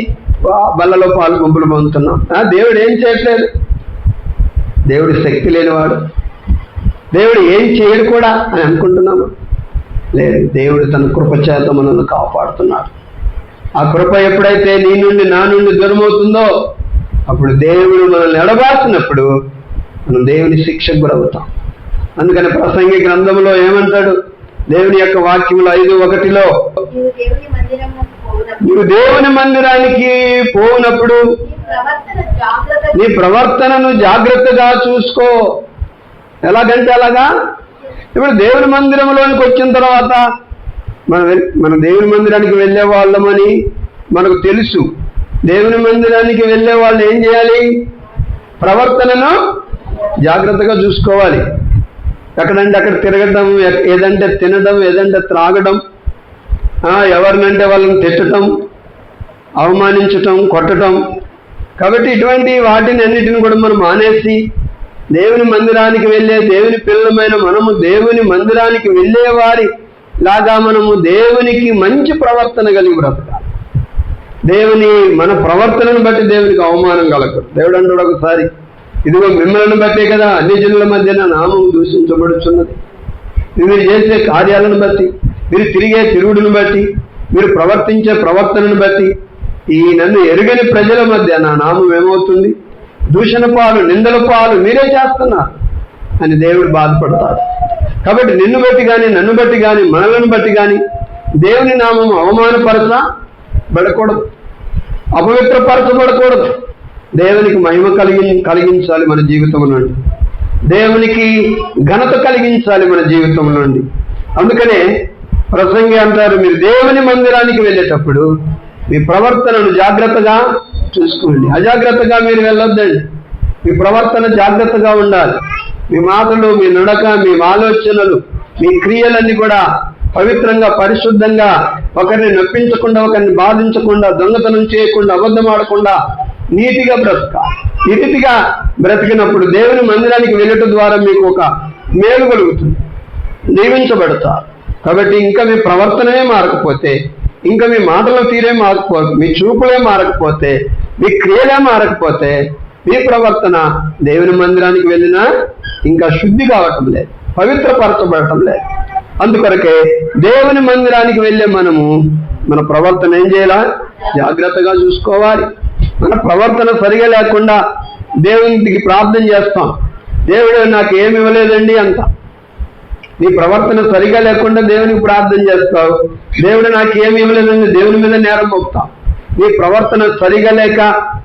బల్లలో పాలు పంపులు పొందుతున్నాం. దేవుడు ఏం చేయట్లేదు. దేవుడి శక్తి లేనివాడు, దేవుడు ఏం చేయడు కూడా అని అనుకుంటున్నాము. లేదు, దేవుడు తన కృపచేత మనల్ని కాపాడుతున్నాడు. ఆ కృప ఎప్పుడైతే నీ నుండి నా నుండి దూరమవుతుందో అప్పుడు దేవుడు మనల్ని ఎడబాసినప్పుడు మనం దేవుని శిక్షకు గురవుతాం. అందుకని ప్రసంగి గ్రంథంలో ఏమంటాడు? దేవుని యొక్క వాక్యములు 5:1 నీవు దేవుని మందిరానికి పోనప్పుడు నీ ప్రవర్తనను జాగ్రత్తగా చూసుకో. ఎలాగంటే అలాగా. ఇప్పుడు దేవుని మందిరంలోనికి వచ్చిన తర్వాత మన దేవుని మందిరానికి వెళ్ళే వాళ్ళమని మనకు తెలుసు. దేవుని మందిరానికి వెళ్ళే వాళ్ళు ఏం చేయాలి? ప్రవర్తనను జాగ్రత్తగా చూసుకోవాలి. ఎక్కడంటే అక్కడ తిరగడం, ఏదంటే తినడం, ఏదంటే త్రాగడం, ఎవరినంటే వాళ్ళని తిట్టడం, అవమానించటం, కొట్టడం. కాబట్టి ఇటువంటి వాటిని అన్నిటిని కూడా మనం మానేసి దేవుని మందిరానికి వెళ్ళే దేవుని పిల్లలమైన మనము దేవుని మందిరానికి వెళ్ళే వారి లాగా మనము దేవునికి మంచి ప్రవర్తన కలిగి బ్రతకాలి. మన ప్రవర్తనను బట్టి దేవునికి అవమానం కలగదు. దేవుడు అంటాడు ఒకసారి, ఇదిగో మిమ్మల్ని బట్టే కదా అన్ని జనుల మధ్య నా నామం దూషించబడుచున్నది. మీరు చేసే కార్యాలను బట్టి, మీరు తిరిగే తిరుగుడును బట్టి, మీరు ప్రవర్తించే ప్రవర్తనను బట్టి ఈ నన్ను ఎరుగని ప్రజల మధ్య నా నామం ఏమవుతుంది? దూషణ పాలు, నిందల పాలు మీరే చేస్తున్నారు అని దేవుడు బాధపడతాడు. కాబట్టి నిన్ను బట్టి కానీ, నన్ను బట్టి కానీ, మనలను బట్టి కానీ దేవుని నామం అవమానపరచబడకూడదు, అపవిత్రపరచబడకూడదు. దేవునికి మహిమ కలిగించాలి మన జీవితం నుండి, దేవునికి ఘనత కలిగించాలి మన జీవితం నుండి. అందుకనే ప్రసంగి అంటారు, మీరు దేవుని మందిరానికి వెళ్ళేటప్పుడు మీ ప్రవర్తనను జాగ్రత్తగా చూసుకోండి. అజాగ్రత్తగా మీరు వెళ్ళొద్దండి. మీ ప్రవర్తన జాగ్రత్తగా ఉండాలి. మీ మాటలు, మీ నడక, మీ ఆలోచనలు, మీ క్రియలన్నీ కూడా పవిత్రంగా, పరిశుద్ధంగా, ఒకరిని నొప్పించకుండా, ఒకరిని బాధించకుండా, దొంగతనం చేయకుండా, అబద్ధం ఆడకుండా నీతిగా బ్రతకాలి. ఈ రీతిగా బ్రతికినప్పుడు దేవుని మందిరానికి వెళ్ళటం ద్వారా మీకు ఒక మేలు కలుగుతుంది, దీవించబడతారు. కాబట్టి ఇంకా మీ ప్రవర్తనే మారకపోతే, ఇంకా మీ మాటల తీరే మారకపోతే, మీ చూపులే మారకపోతే, మీ క్రియలే మారకపోతే, మీ ప్రవర్తన దేవుని మందిరానికి వెళ్ళినా ఇంకా శుద్ధి కావటం లేదు, పవిత్రపరచబడటం లేదు. అందుకొరకే దేవుని మందిరానికి వెళ్ళే మనము మన ప్రవర్తన ఏం చేయాలా? జాగ్రత్తగా చూసుకోవాలి. మన ప్రవర్తన సరిగా లేకుండా దేవునికి ప్రార్థన చేస్తాం, దేవుడు నాకు ఏమి ఇవ్వలేదండి అంట. నీ ప్రవర్తన సరిగా లేకుండా దేవునికి ప్రార్థన చేస్తావు, దేవుడు నాకు ఏమి ఇవ్వలేదండి దేవుని మీద నేరం మోపుతావు. నీ ప్రవర్తన సరిగా లేక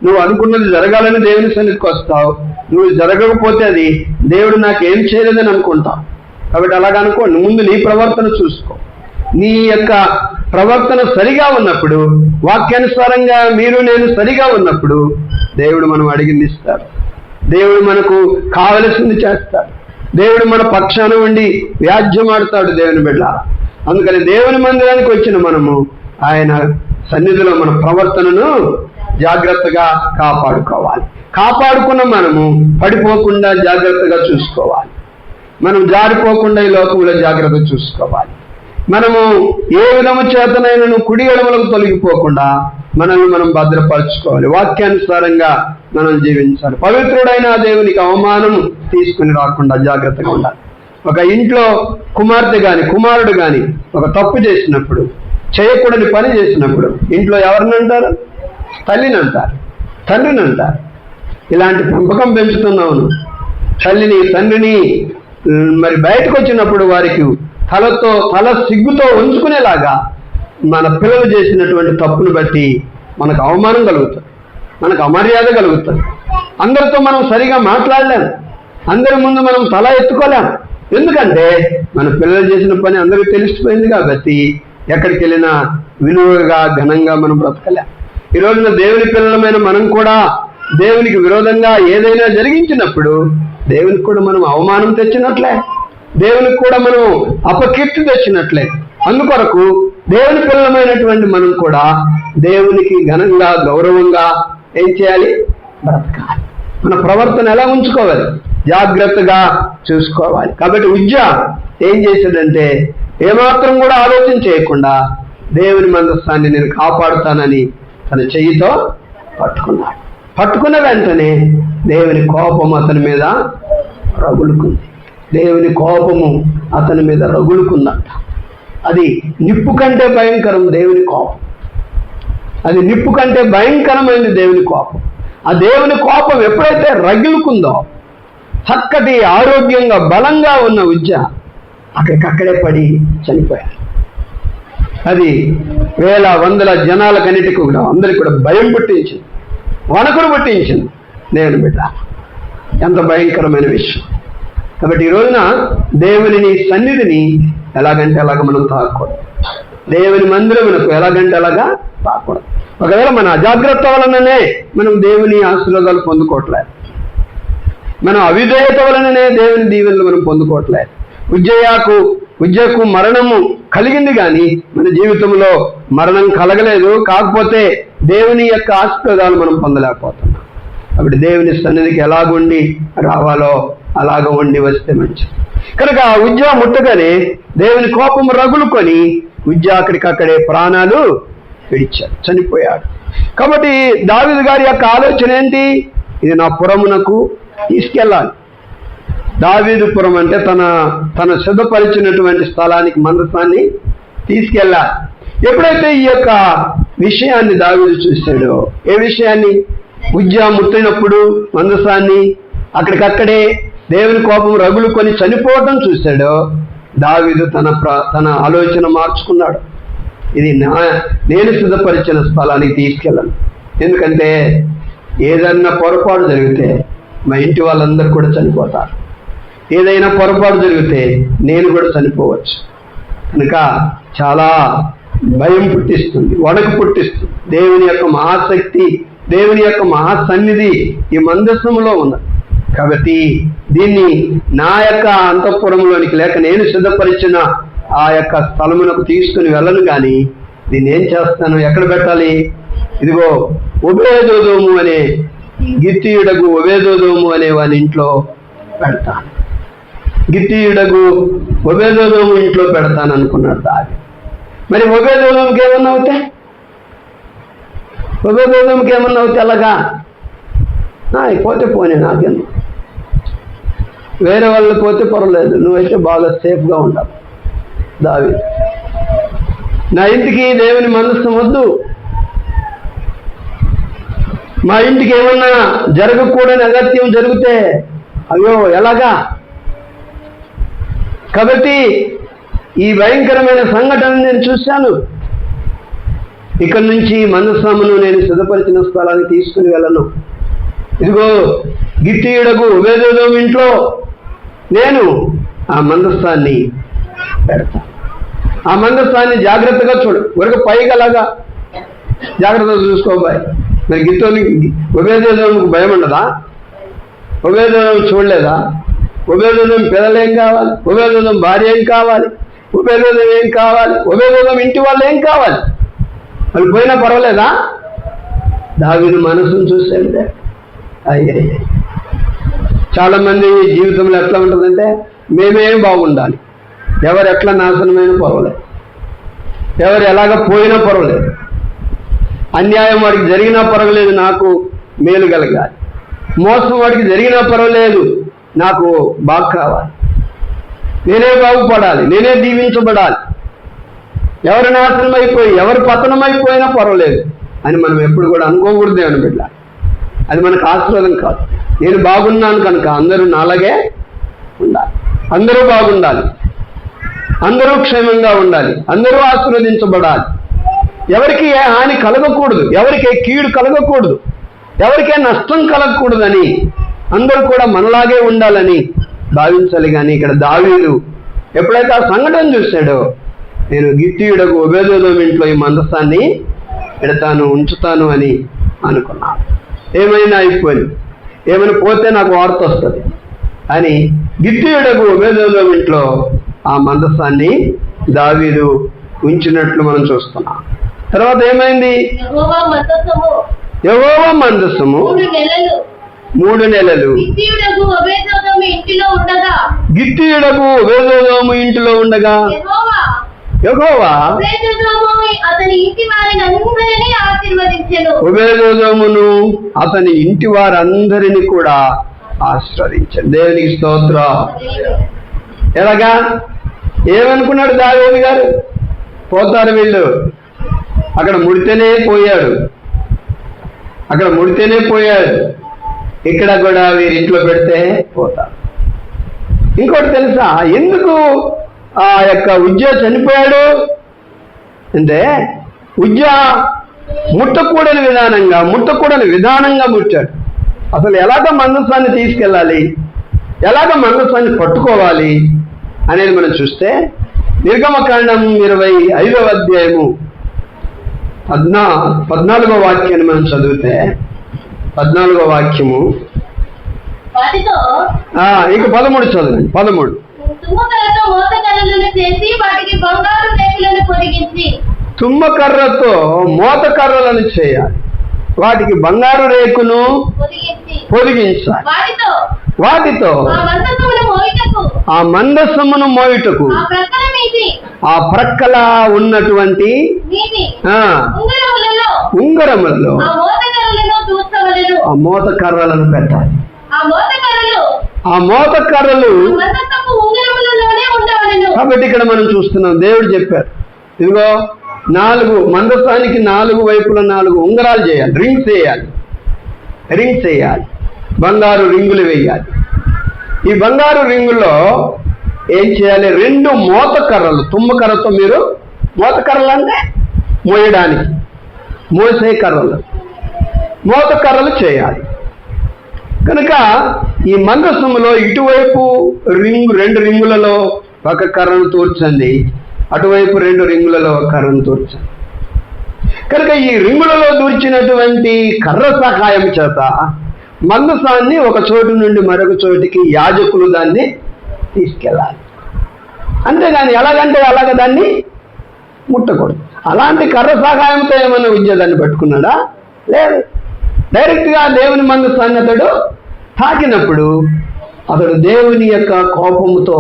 నువ్వు అనుకున్నది జరగాలని దేవుని సన్నిధికి వస్తావు, నువ్వు జరగకపోతే అది దేవుడు నాకు ఏం చేయలేదని అనుకుంటావు. కాబట్టి అలాగనుకోండి, ముందు నీ ప్రవర్తన చూసుకో. నీ యొక్క ప్రవర్తన సరిగా ఉన్నప్పుడు, వాక్యానుసారంగా మీరు నేను సరిగా ఉన్నప్పుడు దేవుడు మనం అడిగింది ఇస్తాడు, దేవుడు మనకు కావలసింది చేస్తాడు, దేవుడు మన పక్షాన ఉండి వ్యాజ్యం ఆడతాడు దేవుని బిడ్డ. అందుకని దేవుని మందిరానికి వచ్చిన మనము ఆయన సన్నిధిలో మన ప్రవర్తనను జాగ్రత్తగా కాపాడుకోవాలి. కాపాడుకున్న మనము పడిపోకుండా జాగ్రత్తగా చూసుకోవాలి. మనం జారిపోకుండా ఈ లోకంలో జాగ్రత్త చూసుకోవాలి. మనము ఏ విధము చేతనైనా కుడి ఎడమలకు తొలగిపోకుండా మనల్ని మనం భద్రపరచుకోవాలి. వాక్యానుసారంగా మనం జీవించాలి. పవిత్రుడైన దేవునికి అవమానం తీసుకుని రాకుండా జాగ్రత్తగా ఉండాలి. ఒక ఇంట్లో కుమార్తె గాని కుమారుడు గాని ఒక తప్పు చేసినప్పుడు, చేయకూడని పని చేసినప్పుడు ఇంట్లో ఎవరిని అంటారు? తల్లిని అంటారు, తండ్రిని అంటారు. ఇలాంటి పెంపకం పెంచుతున్నాను తల్లిని తండ్రిని మరి బయటకు వచ్చినప్పుడు వారికి తల సిగ్గుతో ఉంచుకునేలాగా మన పిల్లలు చేసినటువంటి తప్పును బట్టి మనకు అవమానం కలుగుతుంది, మనకు అమర్యాద కలుగుతుంది. అందరితో మనం సరిగా మాట్లాడలేం, అందరి ముందు మనం తల ఎత్తుకోలేం. ఎందుకంటే మన పిల్లలు చేసిన పని అందరికీ తెలిసిపోయింది కాబట్టి ఎక్కడికి వెళ్ళినా విలువగా ఘనంగా మనం బ్రతకలేం. ఈ రోజున దేవుని పిల్లలమైన మనం కూడా దేవునికి విరోధంగా ఏదైనా జరిగించినప్పుడు దేవునికి కూడా మనం అవమానం తెచ్చినట్లే, దేవునికి కూడా మనం అపకీర్తి తెచ్చినట్లే. అందుకొరకు దేవుని పిల్లలమైనటువంటి మనం కూడా దేవునికి ఘనంగా గౌరవంగా ఏం చేయాలి? బ్రతకాలి. మన ప్రవర్తన ఎలా ఉంచుకోవాలి? జాగ్రత్తగా చూసుకోవాలి. కాబట్టి ఉజ్జా ఏం చేశాడంటే ఏమాత్రం కూడా ఆలోచన చేయకుండా దేవుని మందస్థాన్ని నేను కాపాడుతానని తన చెయ్యితో పట్టుకున్నాడు. పట్టుకున్న వెంటనే దేవుని కోపం అతని మీద రగులుకుంది. దేవుని కోపము అతని మీద రగులుకుందంట. అది నిప్పు కంటే భయంకరం దేవుని కోపం. అది నిప్పు కంటే భయంకరమైనది దేవుని కోపం. ఆ దేవుని కోపం ఎప్పుడైతే రగులుకుందో చక్కటి ఆరోగ్యంగా బలంగా ఉన్న ఉజ్జా అక్కడికక్కడే పడి చనిపోయాడు. అది వేల వందల జనాలకన్నిటికీ కూడా అందరికి కూడా భయం పుట్టించింది, వణకుడు పుట్టించింది. దేవుని బిడ్డ, ఎంత భయంకరమైన విషయం. కాబట్టి ఈ రోజున దేవుని సన్నిధిని ఎలాగంటే అలాగ మనం తాకూడదు. దేవుని మందిరమునకు ఎలాగంటే అలాగా తాకూడదు. ఒకవేళ మన అజాగ్రత్త వలననే మనం దేవుని ఆశీర్వాదాలు పొందుకోవట్లేదు, మనం అవిధేయత వలననే దేవుని దీవెనలు మనం పొందుకోవట్లేదు. ఉజ్జకు మరణము కలిగింది కానీ మన జీవితంలో మరణం కలగలేదు. కాకపోతే దేవుని యొక్క ఆశీర్వాదాలు మనం పొందలేకపోతున్నాం. కాబట్టి దేవుని సన్నిధికి ఎలాగుండి రావాలో అలాగ ఉండి వస్తే మంచిది. కనుక ఉజ్జా ముట్టగానే దేవుని కోపం రగులుకొని ఉజ్జా అక్కడికక్కడే ప్రాణాలు విడిచాడు, చనిపోయాడు. కాబట్టి దావీదు గారి యొక్క ఆలోచన ఏంటి? ఇది నా పురమునకు తీసుకెళ్ళాలి. దావీదు పురం అంటే తన సిద్ధపరిచినటువంటి స్థలానికి మందసాన్ని తీసుకెళ్ళాలి. ఎప్పుడైతే ఈ యొక్క విషయాన్ని దావీదు చూశాడో, ఏ విషయాన్ని? ఉజ్జా ముట్టినప్పుడు మందసాన్ని అక్కడికక్కడే దేవుని కోపం రగులుకొని చనిపోవటం చూశాడో దావీదు తన ఆలోచన మార్చుకున్నాడు. ఇది నేను సిద్ధపరిచిన స్థలానికి తీసుకెళ్ళను. ఎందుకంటే ఏదన్నా పొరపాటు జరిగితే మా ఇంటి వాళ్ళందరూ కూడా చనిపోతారు, ఏదైనా పొరపాటు జరిగితే నేను కూడా చనిపోవచ్చు. కనుక చాలా భయం పుట్టిస్తుంది, వణకు పుట్టిస్తుంది. దేవుని యొక్క మహాశక్తి, దేవుని యొక్క మహాసన్నిధి ఈ మందసములో ఉన్నది. కాబట్టి దీన్ని నా యొక్క అంతఃపురంలోనికి లేక నేను సిద్ధపరిచిన ఆ యొక్క స్థలమునకు తీసుకుని వెళ్ళను కానీ దీన్ని ఏం చేస్తాను, ఎక్కడ పెట్టాలి? ఇదిగో ఒబేదోదోము అనే గిత్తీయుడగు ఒబేదోదోము అనే వాని ఇంట్లో పెడతాను. గిత్తీయుడగు ఒబేదోదోము ఇంట్లో పెడతాను అనుకున్నాడు దావీదు. మరి ఒబేదోదోముకి ఏమన్నా అవుతే, ఒబేదోదోముకి ఏమన్నా అవుతే అలాగా అయిపోతే పోనీ, నాకేం వేరే వాళ్ళు పోతే పర్వాలేదు, నువ్వైతే బాగా సేఫ్గా ఉండాలి. దావీదు, నా ఇంటికి దేవుని మందసం వద్దు, మా ఇంటికి ఏమన్నా జరగకూడని అగత్యం జరిగితే అయ్యో ఎలాగా? కాబట్టి ఈ భయంకరమైన సంఘటన నేను చూశాను. ఇక్కడి నుంచి మందసమును నేను సిద్ధపరిచిన స్థలానికి తీసుకుని వెళ్ళను. ఇదిగో గిత్తీయుడగు ఒబేదోదోము ఇంట్లో నేను ఆ మందస్థాన్ని పెడతాను. ఆ మందస్థాన్ని జాగ్రత్తగా చూడు, వరకు పైగలాగా జాగ్రత్తగా చూసుకోబాయి. మరి ఒబేదోదోముకు భయం ఉండదా? ఒబేదోదోము చూడలేదా? ఒబేదోదోము పిల్లలు ఏం కావాలి? ఒబేదోదోము భార్య ఏం కావాలి? ఒబేదోదోము ఏం కావాలి? ఒబేదోదోము ఇంటి వాళ్ళు ఏం కావాలి? వాళ్ళు పోయినా పర్వాలేదా? దావీదు మనసును చూసేదే. అయ్యే, చాలా మంది జీవితంలో ఎట్లా ఉంటుందంటే మేమే బాగుండాలి, ఎవరు ఎట్లా నాశనమైనా పర్వాలేదు, ఎవరు ఎలాగ పోయినా పర్వాలేదు, అన్యాయం వాడికి జరిగినా పర్వాలేదు, నాకు మేలు కలగాలి, మోసం వాడికి జరిగినా పర్వాలేదు, నాకు బాగా కావాలి, నేనే బాగుపడాలి, నేనే దీవించబడాలి, ఎవరు నాశనం అయిపోయి ఎవరు పతనమైపోయినా పర్వాలేదు అని మనం ఎప్పుడు కూడా అనుకోకూడదు. దేవుని బిడ్డ, అది మనకు ఆశీర్వాదం కాదు. నేను బాగున్నాను కనుక అందరూ నాలాగే ఉండాలి, అందరూ బాగుండాలి, అందరూ క్షేమంగా ఉండాలి, అందరూ ఆశీర్వదించబడాలి, ఎవరికి ఏ హాని కలగకూడదు, ఎవరికి కీడు కలగకూడదు, ఎవరికే నష్టం కలగకూడదని అందరూ కూడా మనలాగే ఉండాలని భావించాలి. కానీ ఇక్కడ దావీదు ఎప్పుడైతే ఆ సంఘటన చూశాడో, నేను గిత్తీయుడకు ఒబేదోదోము ఇంట్లో ఈ మందసాన్ని పెడతాను, ఉంచుతాను అని అనుకున్నాను. ఏమైనా అయిపోయింది, ఏమైనా పోతే నాకు వార్త వస్తుంది అని గిత్తీయుడకు ఒబేదోదోము ఇంట్లో ఆ మందసాన్ని దావీదు ఉంచినట్లు మనం చూస్తున్నాం. తర్వాత ఏమైంది? యెహోవా మందసము 3 నెలలు గిత్తీయుడకు ఒబేదోదోము ఇంటిలో ఉండగా యెహోవా ఒబేదోదోమును అతని ఇంటి వారందరినీ కూడా ఆశీర్వదించాడు. దేవునికి స్తోత్రం. ఎలాగా? ఏమనుకున్నాడు దావీదు గారు? పోతారు వీళ్ళు, అక్కడ ముడితేనే పోయాడు, అక్కడ ముడితేనే పోయాడు, ఇక్కడ కూడా వీరింట్లో పెడితే పోతారు. ఇంకోటి తెలుసా, ఎందుకు ఆ యొక్క ఉజ్జా చనిపోయాడు అంటే, ఉజ్జా ముట్టకూడని విధానంగా ముట్టాడు. అసలు ఎలాగ మందసాన్ని తీసుకెళ్ళాలి, ఎలాగ మందసాన్ని పట్టుకోవాలి అనేది మనం చూస్తే నిర్గమకాండం 25వ అధ్యాయము 14వ వాక్యాన్ని మనం చదివితే 14వ వాక్యము ఇక 13 చదవండి. 13 తుమ్మకర్రతో మోతకర్రలను చేయాలి, వాటికి బంగారు రేకును పొదిగించాలి, వాటితో ఆ మందసమును మోయుటకు ఆ ప్రక్కల ఉన్నటువంటి ఉంగరములలో ఆ మోతకర్రలను పెట్టాలి. ఆ మోతకర్రలు కాబట్టి ఇక్కడ మనం చూస్తున్నాం, దేవుడు చెప్పారు, ఇదిగో 4 మందసానికి 4 వైపుల 4 ఉంగరాలు చేయాలి, రింగ్స్ వేయాలి, బంగారు రింగులు వేయాలి. ఈ బంగారు రింగుల్లో ఏం చేయాలి? 2 మోతకర్రలు, తుమ్మకర్రతో, మీరు మోతకర్రలు అంటే మోయడానికి, మోసే కర్రలు, మోతకర్రలు చేయాలి. కనుక ఈ మందసములో ఇటువైపు 2 రింగులలో ఒక కర్రను తూర్చండి, అటువైపు 2 రింగులలో ఒక కర్రను తూర్చండి. కనుక ఈ రింగులలో దూర్చినటువంటి కర్ర సహాయం చేత మందసాన్ని ఒక చోటు నుండి మరొక చోటికి యాజకులు దాన్ని తీసుకెళ్ళాలి. అంతేగాని ఎలాగంటే అలాగ దాన్ని ముట్టకూడదు. అలాంటి కర్ర సహాయంతో ఏమైనా దాన్ని పట్టుకున్నాడా? లేదు. డైరెక్ట్గా దేవుని మందసాన్ని అతడు తాకినప్పుడు అతడు దేవుని యొక్క కోపముతో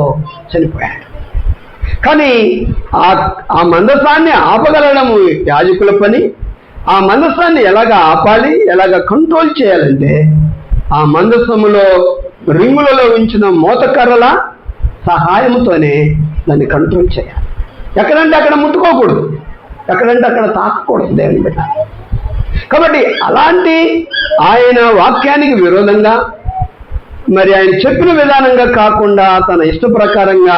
చనిపోయాడు. కానీ ఆ మందసాన్ని ఆపగలడము యాజకుల పని. ఆ మందసాన్ని ఎలాగ ఆపాలి, ఎలాగ కంట్రోల్ చేయాలంటే ఆ మందసములో రింగులలో ఉంచిన మోతకర్రల సహాయంతోనే దాన్ని కంట్రోల్ చేయాలి. ఎక్కడంటే అక్కడ ముట్టుకోకూడదు, ఎక్కడంటే అక్కడ తాకకూడదు దేవుని బిడ్డ. కాబట్టి అలాంటి ఆయన వాక్యానికి విరోధంగా, మరి ఆయన చెప్పిన విధానంగా కాకుండా తన ఇష్ట ప్రకారంగా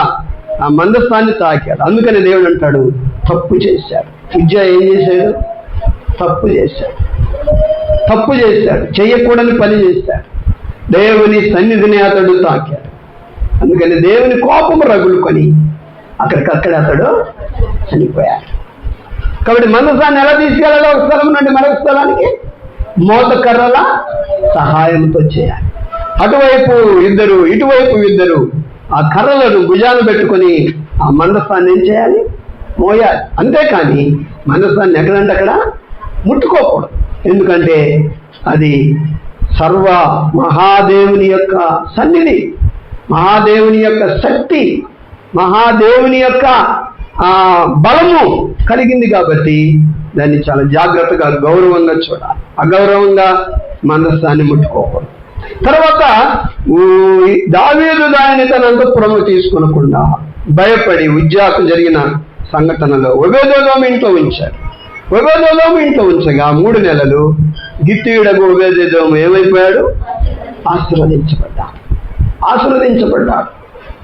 ఆ మందస్థాన్ని తాకాడు. అందుకని దేవుడు అంటాడు, తప్పు చేశాడు. ఉజ్జా ఏం చేశాడు? తప్పు చేశాడు, చెయ్యకూడని పని చేశాడు. దేవుని సన్నిధిని అతడు తాకాడు. అందుకని దేవుని కోపము రగులుకొని అక్కడికక్కడే అతడు చనిపోయాడు. కాబట్టి మందసాన్ని ఎలా తీసుకెళ్ళాలో ఒక స్థలం నుండి మరొక స్థలానికి మోతకర్రల సహాయంతో చేయాలి. అటువైపు ఇద్దరు, ఇటువైపు ఇద్దరు ఆ కర్రలను భుజాలు పెట్టుకొని ఆ మందసాన్ని ఏం చేయాలి? మోయాలి. అంతేకాని మందసాన్ని ఎక్కడంటే అక్కడ ముట్టుకోకూడదు. ఎందుకంటే అది సర్వ మహాదేవుని యొక్క సన్నిధి, మహాదేవుని యొక్క శక్తి, మహాదేవుని యొక్క బలము కలిగింది. కాబట్టి దాన్ని చాలా జాగ్రత్తగా గౌరవంగా చూడాలి. అగౌరవంగా మందసాన్ని ముట్టుకోకూడదు. తర్వాత దావీదు దానిని తన అంతఃపురము తీసుకొనకుండా భయపడి ఉజ్జాకు జరిగిన సంఘటనలో ఒబేదెదోము ఇంట్లో ఉంచాడు. ఒబేదెదోము ఇంట్లో ఉంచగా 3 నెలలు గిత్తీయుడకు ఒబేదెదోము ఏమైపోయాడు? ఆశీర్వదించబడ్డాడు.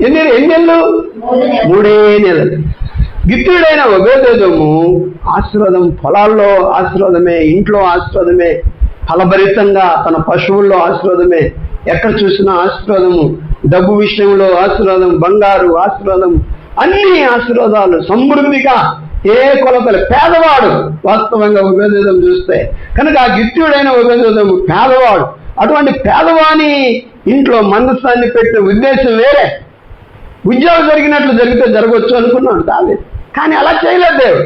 ఎన్ని నెలలు? 3 నెలలు. గిత్తీయుడైన ఒబేదెదోము ఆశీర్వాదం, పొలాల్లో ఆశీర్వాదమే, ఇంట్లో ఆశీర్వాదమే, ఫలభరితంగా తన పశువుల్లో ఆశీర్వాదమే, ఎక్కడ చూసినా ఆశీర్వాదము, డబ్బు విషయంలో ఆశీర్వాదం, బంగారు ఆశీర్వాదం, అన్ని ఆశీర్వాదాలు సమృద్ధిగా, ఏ కొలతలు. పేదవాడు వాస్తవంగా ఒబేదెదోము చూస్తే కనుక ఆ గిత్తీయుడైన ఒబేదెదోము పేదవాడు. అటువంటి పేదవాని ఇంట్లో మందసాన్ని పెట్టిన ఉద్దేశం వేరే. ఉద్యోగం జరిగినట్లు జరిగితే జరగవచ్చు అనుకున్నాడు దావీదు, కానీ అలా చేయలేదు దేవుడు.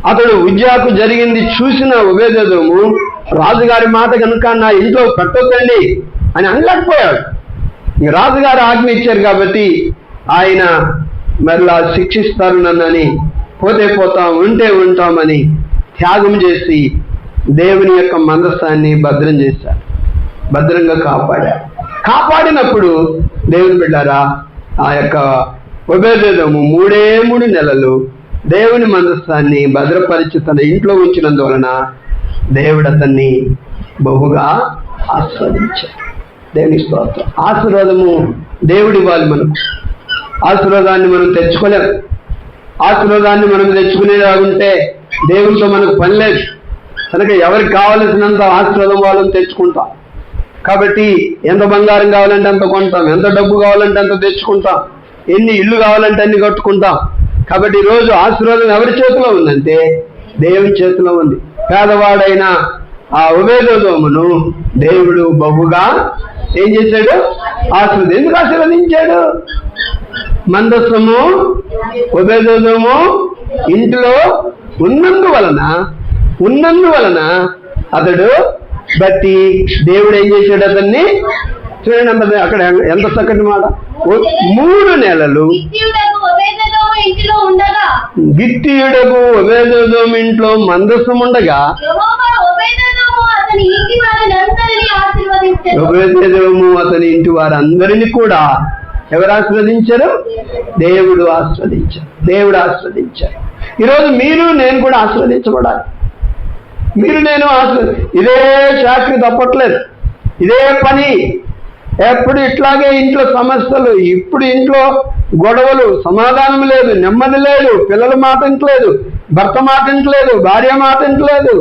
అతడు ఉజ్జాకు జరిగింది చూసిన ఒబేదెదోము రాజుగారి మాట కనుక నా ఇంట్లో పెట్టొద్దండి అని అనలేకపోయాడు. రాజుగారు ఆజ్ఞ ఇచ్చారు కాబట్టి ఆయన మరలా శిక్షిస్తారు నన్నని, పోతే పోతాం, ఉంటే ఉంటామని త్యాగం చేసి దేవుని యొక్క మందసాన్ని భద్రం చేశాడు, భద్రంగా కాపాడాడు. కాపాడినప్పుడు దేవుని బిడ్డారా, ఆ యొక్క ఒబేదెదోము 3 నెలలు దేవుని మందసాన్ని భద్రపరిచి తన ఇంట్లో ఉంచినందువలన దేవుడు అతన్ని బహుగా ఆశీర్వదించాడు. దేవుని స్తోత్రం. ఆశీర్వాదము దేవుడి ఇవ్వాలి మనకు. ఆశీర్వాదాన్ని మనం తెచ్చుకోలేం. ఆశీర్వాదాన్ని మనం తెచ్చుకునేలాగుంటే దేవునితో మనకు పని లేదు. కనుక ఎవరికి కావలసినంత ఆశీర్వాదం వాళ్ళని తెచ్చుకుంటాం. కాబట్టి ఎంత బంగారం కావాలంటే అంత కొంటాం, ఎంత డబ్బు కావాలంటే అంత తెచ్చుకుంటాం, ఎన్ని ఇల్లు కావాలంటే అన్ని కట్టుకుంటాం. కాబట్టి ఈరోజు ఆశీర్వాదం ఎవరి చేతిలో ఉందంటే దేవుని చేతిలో ఉంది. పేదవాడైన ఆ ఒబేదెదోమును దేవుడు బహుగా ఏం చేశాడు? ఎందుకు ఆశీర్వదించాడు? మందసము ఒబేదెదోము ఇంట్లో ఉన్నందువలన అతడు బట్టి దేవుడు ఏం చేశాడు? అతన్ని చూడండి, అక్కడ ఎంత చక్కటి మాట. 3 నెలలు గిత్తీయుడకు ఒబేదెదోము ఇంట్లో మందసం ఉండగా ఒబేదెదోము అతని ఇంటి వారందరినీ కూడా ఎవరు ఆశీర్వదించారు? దేవుడు ఆశీర్వదించారు. ఈరోజు మీరు నేను కూడా ఆశీర్వదించబడాలి. మీరు నేను ఇదే చాకరీ తప్పట్లేదు, ఇదే పని, ఎప్పుడు ఇట్లాగే ఇంట్లో సమస్యలు, ఇప్పుడు ఇంట్లో గొడవలు, సమాధానం లేదు, నెమ్మది లేదు, పిల్లల మాట ఇంటలేదు, భర్త మాట ఇంటలేదు, భార్య మాట ఇంటలేదు.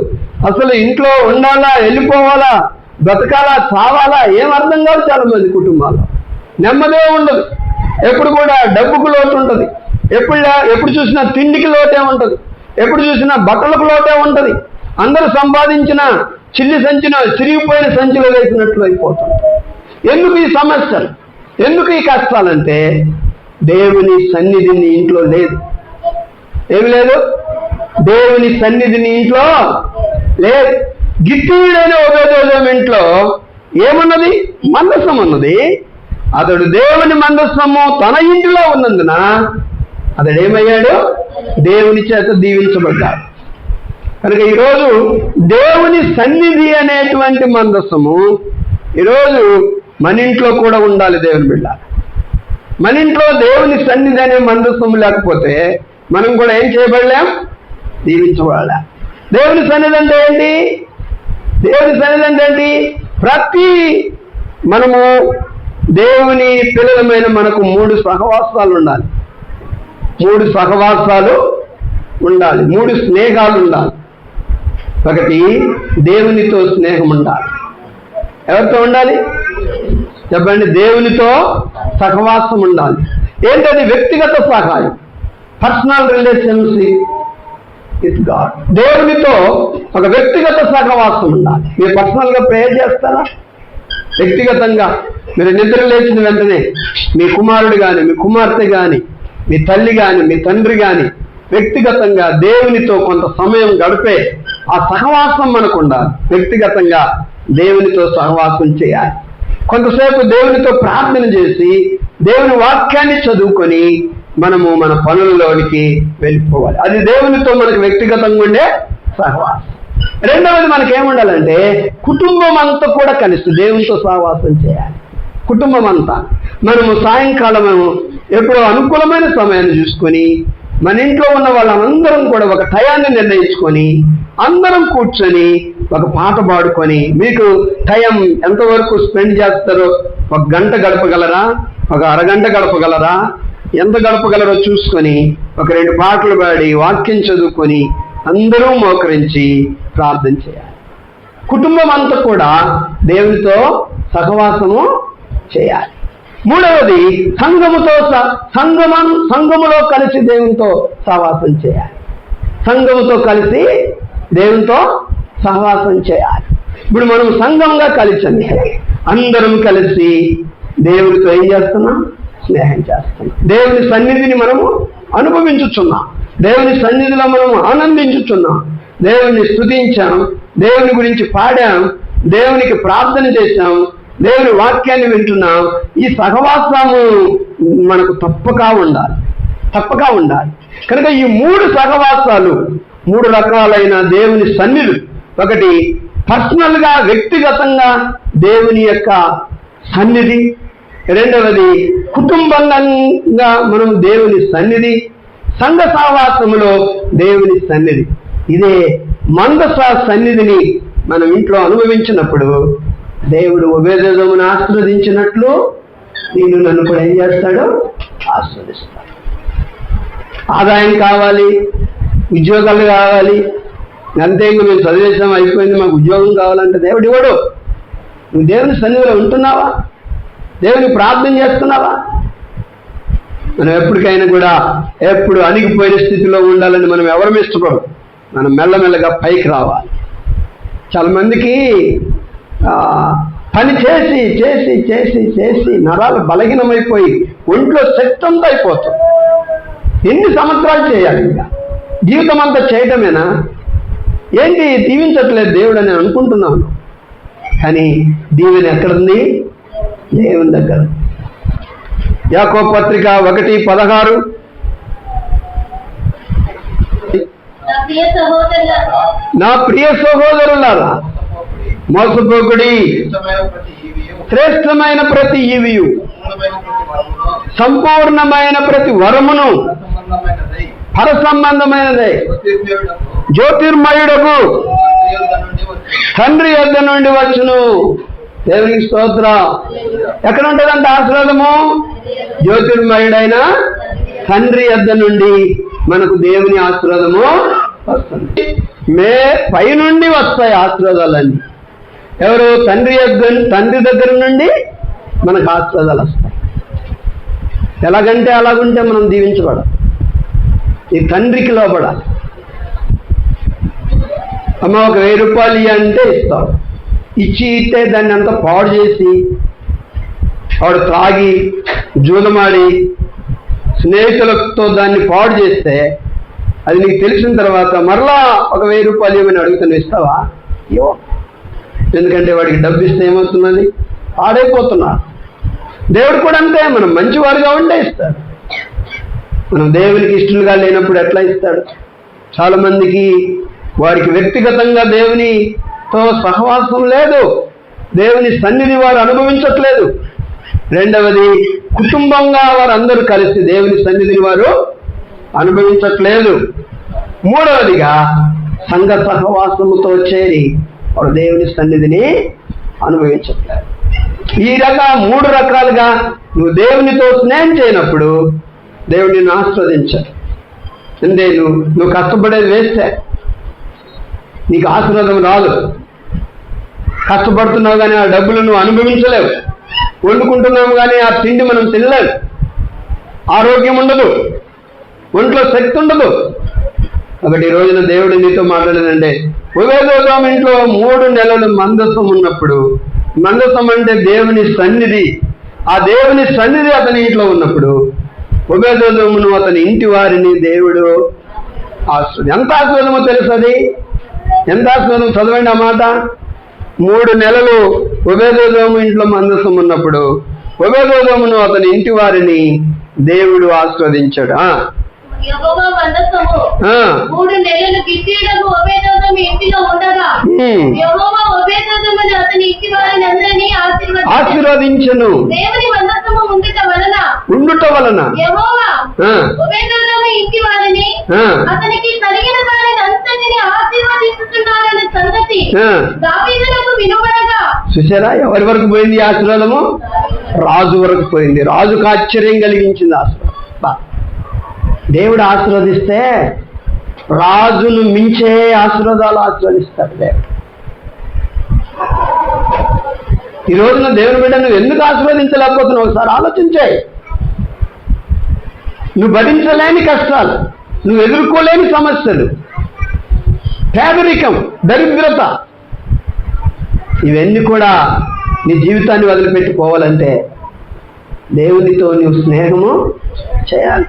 అసలు ఇంట్లో ఉండాలా, వెళ్ళిపోవాలా, బ్రతకాలా, చావాలా, ఏం అర్థం కాదు చాలా మంది కుటుంబాల్లో. నెమ్మదే ఉండదు. ఎప్పుడు కూడా డబ్బుకు లోటు ఉంటుంది, ఎప్పుడు చూసినా తిండికి లోటే ఉంటుంది, ఎప్పుడు చూసినా బట్టలకు లోటే ఉంటుంది. అందరూ సంపాదించిన చిల్లి సంచిలో చిరిగిపోయిన సంచిలో వేసినట్లు అయిపోతుంది. ఎందుకు ఈ సమస్యలు, ఎందుకు ఈ కష్టాలంటే దేవుని సన్నిధి నీ ఇంట్లో లేదు. ఏమి లేదు? దేవుని సన్నిధి నీ ఇంట్లో లేదు. గిట్టియుడైన ఓబేదెదోము ఇంట్లో ఏమున్నది? మందసం ఉన్నది. అతడు దేవుని మందసము తన ఇంటిలో ఉన్నందున అతడేమయ్యాడు? దేవుని చేత దీవించబడ్డాడు. కనుక ఈరోజు దేవుని సన్నిధి అనేటువంటి మందసము ఈరోజు మన ఇంట్లో కూడా ఉండాలి. దేవుని బిడ్డ, మన ఇంట్లో దేవుని సన్నిధి అనే మందసము లేకపోతే మనం కూడా ఏం చేయబడలేం? దీవించబడలేం. దేవుని సన్నిధి అంటే ఏంటి? దేవుని సన్నిధి అంటే ఏంటి? ప్రతి మనము దేవుని పిల్లలమైన మనకు 3 సహవాసాలు ఉండాలి. 3 సహవాసాలు ఉండాలి. 3 స్నేహాలు ఉండాలి. ఒకటి, దేవునితో స్నేహం ఉండాలి. ఎవరితో ఉండాలి చెప్పండి? దేవునితో సహవాసం ఉండాలి. ఏంటది? వ్యక్తిగత సహాయం, పర్సనల్ రిలేషన్షిప్ విత్ గాడ్. దేవునితో ఒక వ్యక్తిగత సహవాసం ఉండాలి. మీరు పర్సనల్గా ప్రేయర్ చేస్తారా? వ్యక్తిగతంగా మీరు నిద్ర లేచిన వెంటనే మీ కుమారుడు కానీ, మీ కుమార్తె కానీ, మీ తల్లి కానీ, మీ తండ్రి కానీ వ్యక్తిగతంగా దేవునితో కొంత సమయం గడిపే ఆ సహవాసం మనకు ఉండాలి. వ్యక్తిగతంగా దేవునితో సహవాసం చేయాలి. కొంతసేపు దేవునితో ప్రార్థన చేసి దేవుని వాక్యాన్ని చదువుకొని మనము మన పనులలోనికి వెళ్ళిపోవాలి. అది దేవునితో మనకు వ్యక్తిగతంగా ఉండే సహవాసం. రెండవది మనకేముండాలంటే కుటుంబం అంతా కూడా కలిసి దేవునితో సహవాసం చేయాలి. కుటుంబం అంతా మనము సాయంకాలం ఎప్పుడో అనుకూలమైన సమయాన్ని చూసుకొని మన ఇంట్లో ఉన్న వాళ్ళందరం కూడా ఒక టయాన్ని నిర్ణయించుకొని అందరం కూర్చొని ఒక పాట పాడుకొని, మీకు టైం ఎంతవరకు స్పెండ్ చేస్తారో, 1 గంట గడపగలరా, ఒక అరగంట గడపగలరా, ఎంత గడపగలరో చూసుకొని ఒక 2 పాటలు పాడి వాక్యం చదువుకొని అందరూ మోకరించి ప్రార్థన చేయాలి. కుటుంబం అంతా కూడా దేవునితో సహవాసము చేయాలి. మూడవది, సంఘములో కలిసి దేవునితో సహవాసం చేయాలి. సంఘముతో కలిసి దేవునితో సహవాసం చేయాలి. ఇప్పుడు మనం సంఘంగా కలిసి అందరం కలిసి దేవునితో ఏం చేస్తున్నాం? స్నేహం చేస్తున్నాం. దేవుని సన్నిధిని మనము అనుభవించుచున్నాం. దేవుని సన్నిధిలో మనము ఆనందించుచున్నాం. దేవుని స్తుతించాం, దేవుని గురించి పాడాం, దేవునికి ప్రార్థన చేశాం, దేవుని వాక్యాన్ని వింటున్నాం. ఈ సహవాసము మనకు తప్పక ఉండాలి. కనుక ఈ 3 సహవాసాలు, 3 రకాలైన దేవుని సన్నిధులు. ఒకటి, పర్సనల్గా వ్యక్తిగతంగా దేవుని యొక్క సన్నిధి. రెండవది, కుటుంబంగా మనం దేవుని సన్నిధి. సంఘ సహవాసములో దేవుని సన్నిధి. ఇదే మందస సన్నిధిని మనం ఇంట్లో అనుభవించినప్పుడు దేవుడు ఓబేదెదోమును ఆశీర్వదించినట్లు నన్ను కూడా ఏం చేస్తాడు? ఆశీర్వదిస్తాడు. ఆదాయం కావాలి, ఉద్యోగాలు కావాలి, అంతే ఇంకా మేము చదివేసాం అయిపోయింది, మాకు ఉద్యోగం కావాలంటే దేవుడు ఇవ్వడు. నువ్వు దేవుని సన్నిధిలో ఉంటున్నావా? దేవుని ప్రార్థన చేస్తున్నావా? మనం ఎప్పటికైనా కూడా ఎప్పుడు అణిగిపోయిన స్థితిలో ఉండాలని మనం ఎవరం ఇష్టపడం. మనం మెల్లమెల్లగా పైకి రావాలి. చాలా మందికి పని చేసి చేసి చేసి చేసి నరాలు బలహీనమైపోయి ఒంట్లో శక్తి అంతా అయిపోతుంది. ఎన్ని సంవత్సరాలు చేయాలి? ఇంకా జీవితం అంతా చేయటమేనా? ఏంటి దీవించట్లేదు దేవుడు అని అనుకుంటున్నాను. కానీ దీవెన ఎక్కడుంది? దేవుని దగ్గర. యాకోబు పత్రిక 1:16. నా ప్రియ సహోదరులారా, మోసపోకుడి, శ్రేష్టమైన ప్రతి ఈవియు, సంపూర్ణమైన ప్రతి వరమును పర సంబంధమైనదే, జ్యోతిర్మయుడకు తండ్రి యొద్ద నుండి వచ్చును. దేవునికి స్తోత్రం. ఎక్కడ ఉంటుందంట ఆశీర్వాదము? జ్యోతిర్మయుడైన తండ్రి యొద్ద నుండి మనకు దేవుని ఆశీర్వాదము వస్తుంది. పైనుండి వస్తాయి ఆశీర్వాదాలన్నీ. ఎవరు? తండ్రి దగ్గర నుండి మనకు ఆశీర్వాదాలు వస్తాయి. ఎలాగంటే అలాగుంటే మనం దీవించబడాలి. ఈ తండ్రికి లోబడాలి. అమ్మ ఒక 1000 రూపాయలు అంటే ఇస్తాం. ఇస్తే దాన్ని అంతా పాడు చేసి ఆవిడ త్రాగి జూదమాడి స్నేహితులతో దాన్ని పాడు చేస్తే అది నీకు తెలిసిన తర్వాత మరలా ఒక 1000 రూపాయలు ఏమని అడుగుతాను, ఇస్తావా? ఇవ్వ. ఎందుకంటే వాడికి డబ్బు ఇస్తే ఏమవుతున్నది? పాడైపోతున్నారు. దేవుడు కూడా అంతే, మనం మంచివారుగా ఉంటే ఇస్తాడు. మనం దేవునికి ఇష్టలుగా లేనప్పుడు ఎట్లా ఇస్తాడు? చాలా మందికి వారికి వ్యక్తిగతంగా దేవునితో సహవాసం లేదు, దేవుని సన్నిధి వారు అనుభవించట్లేదు. రెండవది, కుటుంబంగా వారందరూ కలిసి దేవుని సన్నిధిని వారు అనుభవించట్లేదు. మూడవదిగా, సంఘ సహవాసముతో చేరి వారు దేవుని సన్నిధిని అనుభవించట్లేదు. ఈ 3 రకాలుగా నువ్వు దేవునితో స్నేహం చేయనప్పుడు దేవుడు నిన్ను ఆశీర్వదించాడు. అంటే నువ్వు కష్టపడేది వేస్తే నీకు ఆశీర్వాదం రాదు. కష్టపడుతున్నావు కానీ ఆ డబ్బులు నువ్వు అనుభవించలేవు. వండుకుంటున్నాము కానీ ఆ తిండి మనం తినలేము. ఆరోగ్యం ఉండదు, ఒంట్లో శక్తి ఉండదు. కాబట్టి ఈ రోజున దేవుడు నీతో మాట్లాడేదంటే, ఉదయం ఇంట్లో 3 నెలలు మందసం ఉన్నప్పుడు, మందసం అంటే దేవుని సన్నిధి, ఆ దేవుని సన్నిధి అతని ఇంట్లో ఉన్నప్పుడు ఉభయదోమును అతని ఇంటి వారిని దేవుడు ఆశీర్వదించాడు. ఎంత ఆశీర్వాదమో తెలుసు అది? ఎంత ఆశీర్వాదం? చదవండి ఆ మాట. 3 నెలలు ఉభయదోము ఇంట్లో మందసం ఉన్నప్పుడు ఉభయదోమును అతని ఇంటి వారిని దేవుడు ఆశీర్వదించాడు. యెహోవా మందసము 3 నెలలు గిత్తీయుడకు ఓబేదెదోము ఇంటిలో ఉండగా యెహోవా ఓబేదెదోమును అతని ఇంటి వారిని అందరినీ ఆశీర్వదించెను. దేవుని మందసము ఉండుట వలన యెహోవా ఓబేదెదోము ఇంటి వారిని అతనికి కలిగిన దానిని అంతటిని ఆశీర్వదించుచున్నాడనే సంగతి దావీదునకు వినబడగా. చూసారా ఎవరి వరకు పోయింది ఆశీర్వాదము? రాజు వరకు పోయింది. రాజుకు ఆశ్చర్యం కలిగించింది ఆశీర్వాదం. దేవుడు ఆశీర్వదిస్తే రాజును మించే ఆశీర్వాదాలు ఆశీర్వదిస్తాడు దేవుడు. ఈ రోజున దేవుని బిడ్డ నువ్వు ఎందుకు ఆశీర్వదించలేకపోతున్నావు? ఒకసారి ఆలోచించాయి. నువ్వు భరించలేని కష్టాలు, నువ్వు ఎదుర్కోలేని సమస్యలు, పేదరికం, దరిద్రత, ఇవన్నీ కూడా నీ జీవితాన్ని వదిలిపెట్టుకోవాలంటే దేవునితో నువ్వు స్నేహము చేయాలి.